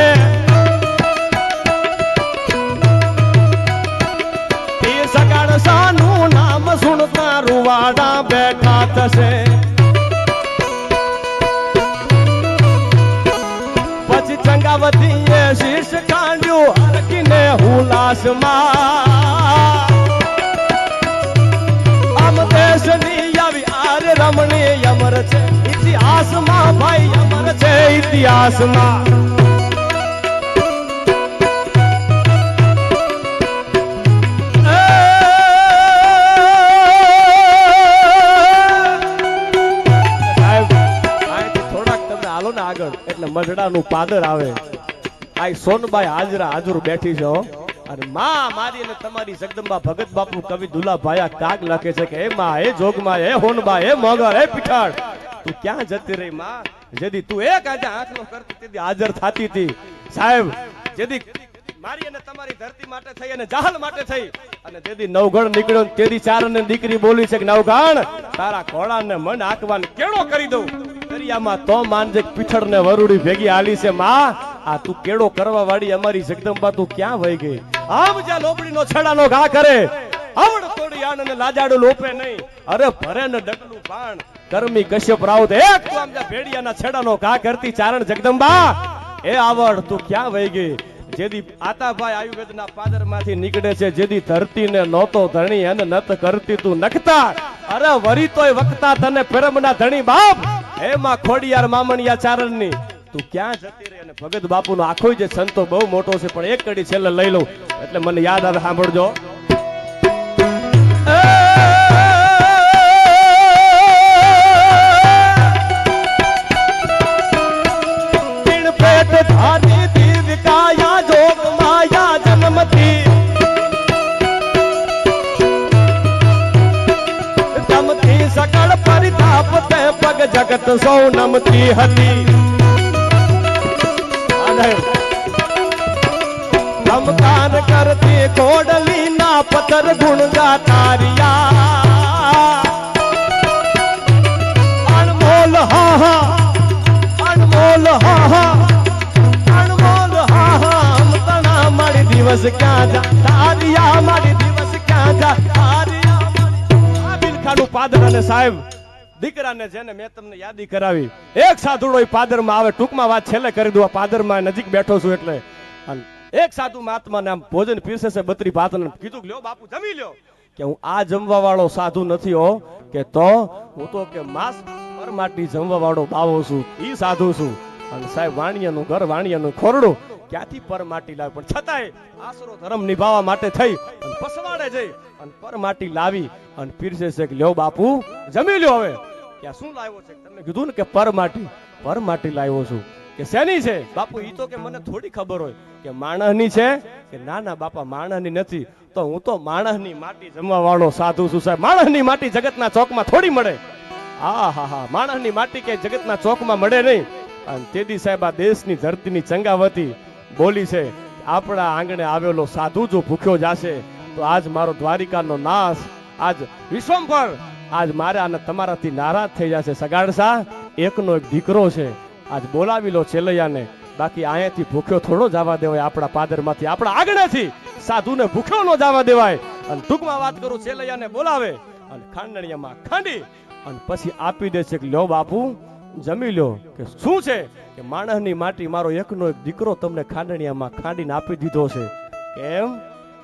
સગાડસાનું નામ સુણતા રૂવાડા બેઠા થશે. પછી ચંગાવતીએ શીશ કાંડ્યું હરકીને હુલાસમાં. આમ દેશની આવી આર રમણી અમર છે ઇતિહાસમાં, ભાઈ અમર છે ઇતિહાસમાં. અને મઢડાનું પાદર આવે. આ સોનબાઈ હાજરા હાજર બેઠી છે હો. અને માં મારી અને તમારી જગદંબા ભગત બાપુ કવિ દુલાભાયા કાગ લખે છે કે હે માં, હે જોગમાં, હે હોનબા, હે મોગર, હે પીઠાડ, તું ક્યાં જતી રહી માં? જેદી તું એક આજે આંખનો કરતી તેથી હાજર થતી હતી સાહેબ. જેદી મારી અને તમારી ધરતી માટે થઈ અને જહાલ માટે થઈ અને જેદી નવગણ નીકળ્યો તેદી ચારને દીકરી બોલી છે કે નવગણ તારા ઘોડાને મન આંકવાને કેળો કરી દઉં. દરિયામાં તો માનજે પીઠળ ને વરુડી ભેગી આલી છે માં. આ તું કેળો કરવા વાળી અમારી જગદંબા તું ક્યાં વહી ગઈ? આમ જ્યાં લોબડીનો છેડાનો ઘા કરે આવડ તોડી આણ ને લાજાડું લોપે નહીં. અરે ભરે ને ડગલું પાણ કર્મી કશ્યપ રાઉત એક તું આમ જ્યાં ભેડિયાના છેડાનો ઘા કરતી ચારણ જગદંબા એ આવડ તું ક્યાં વહી ગઈ? જેદી આતાભાઈ આયુર્વેદના પાદરમાંથી નીકળે છે જેદી ધરતીને નહોતો ધણી અને નત કરતી તું નખતા. અરે વરી તોય વખતા તને પરમના ધણી બાપ એમાં ખોડિયાર મામણિયા ચારણની તું ક્યાં જતી રહી? અને ભગત બાપુનો આખો જે સંતો બહુ મોટો છે પણ એક કડી છેલ્લે લઈ લઉં એટલે મને યાદ આવે, સાંભળજો. ધારી દીર્ઘકાયા જોગ માયા જન્મથી તમથી સકળ પરિતાપ તે પગ જગત સૌ નમતી હતી. નમકાર કરતી કોડલી ના પથર ગુણ ગાતારિયા અનમોલ હા હા અનમોલ હા હા અનમોલ હા હા અમતણા મારી દિવસ ક્યાં જા તારિયા મારી દિવસ ક્યાં જા તારિયા આ બિલખાનું પાદર અને સાહેબ દીકરાને જેને મેં તમને યાદી કરાવી એક સાધુડો એ પાદરમાં આવે. ટૂંકમાં વાત છેલ્લે કરી દઉં. આ પાદરમાં નજીક બેઠો છું એટલે એક સાધુ મહાત્માને આમ ભોજન પીરસે છે બત્રી ભાતને કીધું લ્યો બાપુ જમી લ્યો કે હું આ જમવા વાળો સાધુ નથી હો કે તો હું તો કે માંસ પરમાટી જમવા વાળો બાવો છું ઈ સાધુ છું. અને સાહેબ વાણિયાનું ઘર વાણિયાનું ખોરડું ક્યાંથી પરમાટી લાવે પણ છતાંય આશરો ધર્મ નિભાવવા માટે થઈ અને પસવાડે જઈ અને પરમાટી લાવી અને પીરસે છે કે લ્યો બાપુ જમી લ્યો. હવે ત્યાં શું લાવ્યો છે? તમને કીધું ને કે પરમાટી લાવ્યો છું. કે શેની છે બાપુ? ઈ તો કે મને થોડી ખબર હોય કે માણસની છે કે ના ના બાપા માણસની નથી. તો હું તો માણસની માટી જમવા વાળો સાધુ છું સાહેબ. માણસની માટી જગતના ચોકમાં થોડી મળે. હા હા હા માણસની માટી કે જગતના ચોકમાં મળે નહીં. અને તેદી સાહેબ આ દેશની ધરતીની ચંગાવતી બોલી છે આપણા આંગણે આવેલો સાધુ જો ભૂખ્યો જાશે તો આજ મારો દ્વારિકાનો નાશ આજ વિશ્વંભર આજ મારે અને તમારાથી નારાજ થઈ જશે. સગાડસા એકનો એક દીકરો છે આજ બોલાવી લો છેલ્લૈયાને. બાકી અહીંયાથી ભૂખ્યો થોડો જવા દેવાય. આપણા પાદરમાંથી આપણા આંગણેથી સાધુને ભૂખ્યો નો જવા દેવાય. અને ટૂંકમાં વાત કરું છેલ્લૈયાને બોલાવે અને ખાંડણીયામાં ખાંડી અને પછી આપી દે છે કે લ્યો બાપુ જમી લ્યો. કે શું છે કે માણસની માટી મારો એકનો એક દીકરો તમને ખાંડણીયામાં ખાંડીને આપી દીધો છે. કેમ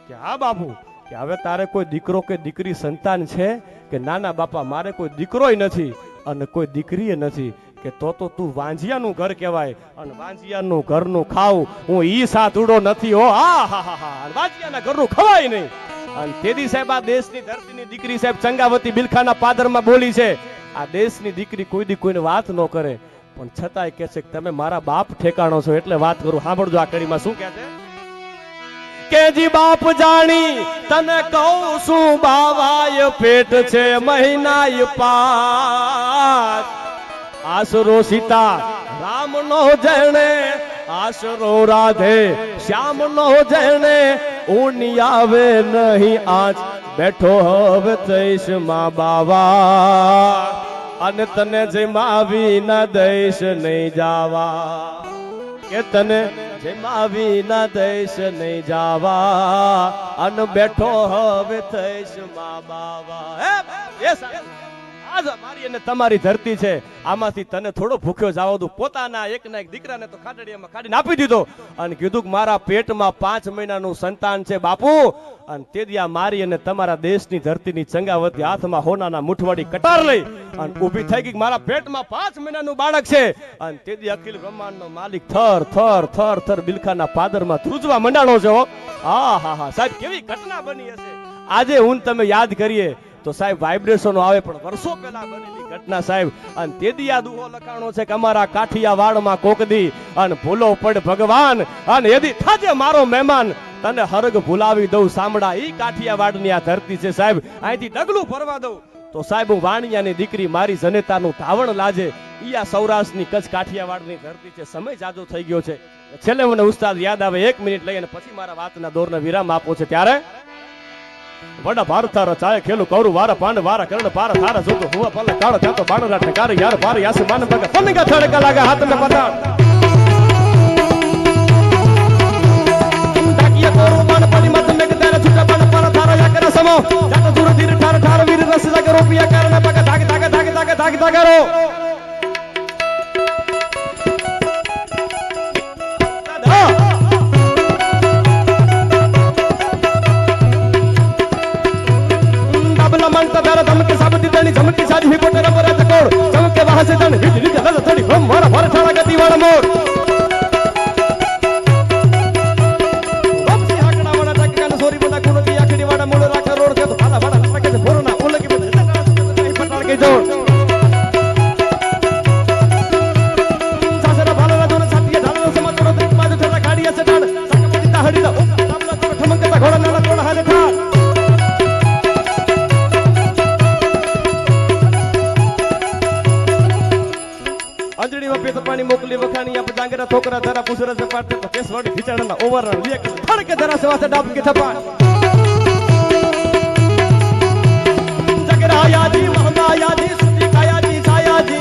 કે હા બાપુ કે હવે તારે કોઈ દીકરો કે દીકરી સંતાન છે કે નાના બાપા મારે કોઈ દીકરોય નથી અને કોઈ દીકરીએ નથી. કે તો તું વાંજિયાનું ઘર કહેવાય અને વાંજિયાનું ઘરનું ખાવું હું ઈ સાધુડો નથી હો. હા હા હા હા વાંજિયાના ઘરનું ખવાય નહીં. અને તેદી સાહેબ આ દેશની ધરતીની દીકરી સાહેબ ચંગાવતી બિલખાના પાદરમાં બોલી છે. આ દેશની દીકરી કોઈ દી કોઈને વાત ન કરે પણ છતાંય કહે છે કે તમે મારા બાપ ઠેકાણો છો એટલે વાત કરું. સાંભળજો આ કડીમાં શું કહે છે કે જી બાપ જાણી તને કહું છું બાવાય પેટ છે મહિનાય પાસ. આશરો સીતા રામ નો જણે આશરો રાધે શ્યામ નો જણે ઊની આવે નહીં આજ બેઠો હવે થઈશ માં બાવા અને તને જમાવી ના દઈશ નહીં જાવા. કે તને જમાવી ના દઈશ નહીં જાવા અને બેઠો હવે થઈશ માં બાવા. આજ મારી અને તમારી ધરતી છે આમાંથી તને થોડો ભૂખ્યો જાવ દઉં. પોતાના એકના એક દીકરાને તો ખાંડણીયામાં કાઢીને આપી દીધો અને કીધું કે મારા પેટમાં 5 મહિનાનું સંતાન છે બાપુ. અને તેદી આ મારી અને તમારા દેશની ધરતીની ચંગાવતી હાથમાં હોનાના મુઠવાડી કટાર લઈ અને ઊભી થઈ ગઈ. મારા પેટમાં 5 મહિનાનું બાળક છે. અને તેદી અખિલ બ્રહ્માંડનો માલિક થર થર થર થર બિલખાના પાદરમાં ધ્રુજવા મંડાણો છે. હા હા હા સાહેબ કેવી ઘટના બની હશે. આજે હું તમે યાદ કરીએ તો સાહેબ વાઇબ્રેશનો આવે, પણ વર્ષો પહેલા બનેલી ઘટના સાહેબ. અને તેદી આ દુહો લખાણો છે કે અમારા કાઠિયાવાડમાં કોકદી અને ભૂલો પડ ભગવાન અને એદી થાજે મારો મહેમાન તને હરગ ભૂલાવી દઉં સાંભળા. ઈ કાઠિયાવાડની આ ધરતી છે સાહેબ, અહીંથી ડગલું ફરવા દઉં તો સાહેબ હું વાણિયાની દીકરી મારી જનેતાનું ધાવણ લાજે. ઈ આ સૌરાષ્ટ્રની કચ્છ કાઠિયાવાડની ધરતી છે. સમય જાજો થઈ ગયો છે. છેલ્લે મને ઉસ્તાદ યાદ આવે 1 મિનિટ લઈ અને પછી મારા વાતના દોરને વિરામ આપો છે. ત્યારે વડા ભારત તારો ચાય ખેલું કૌરવ વારા પાંડ વારા કરણ પાર થારા જોતો હુવા પલ્લે કાળો ચાતો બાણરા ઠકારે યાર પાર યાસ માન બગ તનગા થડકા લાગા હાથ મે પતાળ ડાકિયા કૌરવ માન પડી મત મે કે તારા છૂટા બાણ પાર થારા યા કરે સમો જાતો દૂર ધીર ઠાર ઠાર વીર રસ લાગે રૂપિયા કારણે પગ ધાગ ધાગ ધાગ ધાગ ધાગ ધાગરો मांगता तारा धमके साबती तणी झमकी साजी ही पोटे रबरा तकोड़ चमके वहां से तण हिट हिट लज थोड़ी हम मारा भर ठाड़ा गति वाला मोड़ हम से हाकड़ा वाला टक कान सोरी बंदा कुण की आखड़ी वाला मूल राखा रोड के तो भाला वाला टके से फोरना उलगी बंदा नहीं पटाड़ के जोड़ सासरा भाला दोन साथी ढाला समा तोड़ देख माज थोड़ा गाड़िया से डाल सकपति ताहड़ी दा तबला तो ठमकता घोड़ा नाला तोड़ हाले था अंजड़ी में पेट पानी मोकली वखानी आप जांगरा ठोकरा धरा पुसरा से पाटे केस वाड़ी खिचड़ना ओवर लिया फड़ के धरा से वासे डाब के थपा जगराया जी महमाया जी सुती काया जी साया जी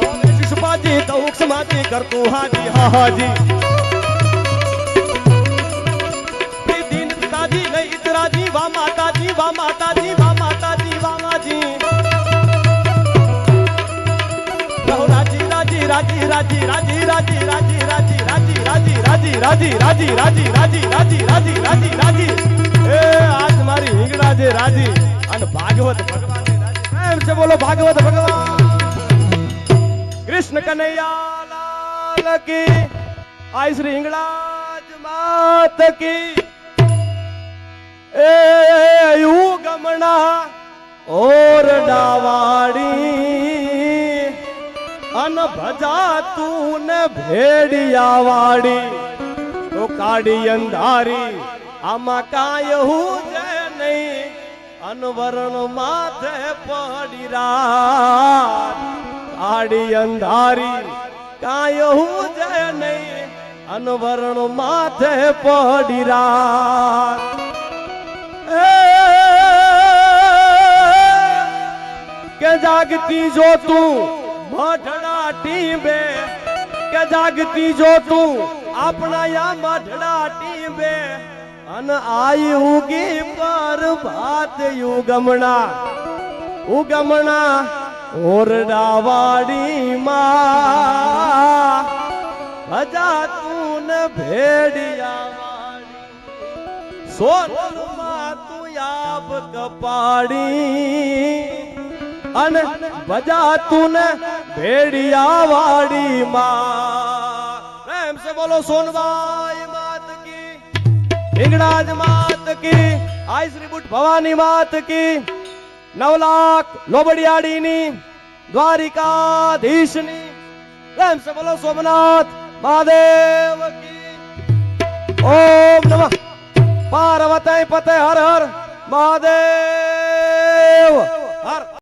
ओम शिशुपा जी तौक समाजी करतु हाजी हा हाजी दीन पिताजी नहीं इतरा जी वा माता जी वा माता जी वा माता जी वा माजी राजी राजी राजी राजी राजी राजी राजी राजी राजी राजी राजी राजी राजी राजी राजी राजी राजी ए आज मारी हिंगड़ा जे राजी અને ભાગવત ભગવાન ને રાજી એમ છે બોલો ભાગવત ભગવાન કૃષ્ણ કનૈયા લાલ की आई श्री हिंगड़ाज मात की ए यू गमना और डावाड़ी अन भजा तून भेड़िया वाड़ी तो काड़ी अंधारी आमा काय हूँ जय नहीं अनवरण माथे पड़ी रात काड़ी अंधारी काय हूँ जय नहीं अनवरण माथे पड़ी रात के जागती जो तू मढ़ड़ा टीबे के जागती जो तू अपना या मढ़ड़ा टीबे अन आई उगी पर भात युगमना उगमना और डावाड़ी माँ भजा तून भेड़िया सोनल माँ तू याब कपाड़ी अन बजा तूने भेड़िया वाड़ी माँ प्रेम से बोलो सोनबाई मात की हिंगड़ाज मात की आई श्री बुट भवानी मात की 9 लाख लोबड़ियाड़ी नी द्वारिकाधीशनी प्रेम से बोलो सोमनाथ महादेव की ओम नमः पार्वती पते हर हर महादेव हर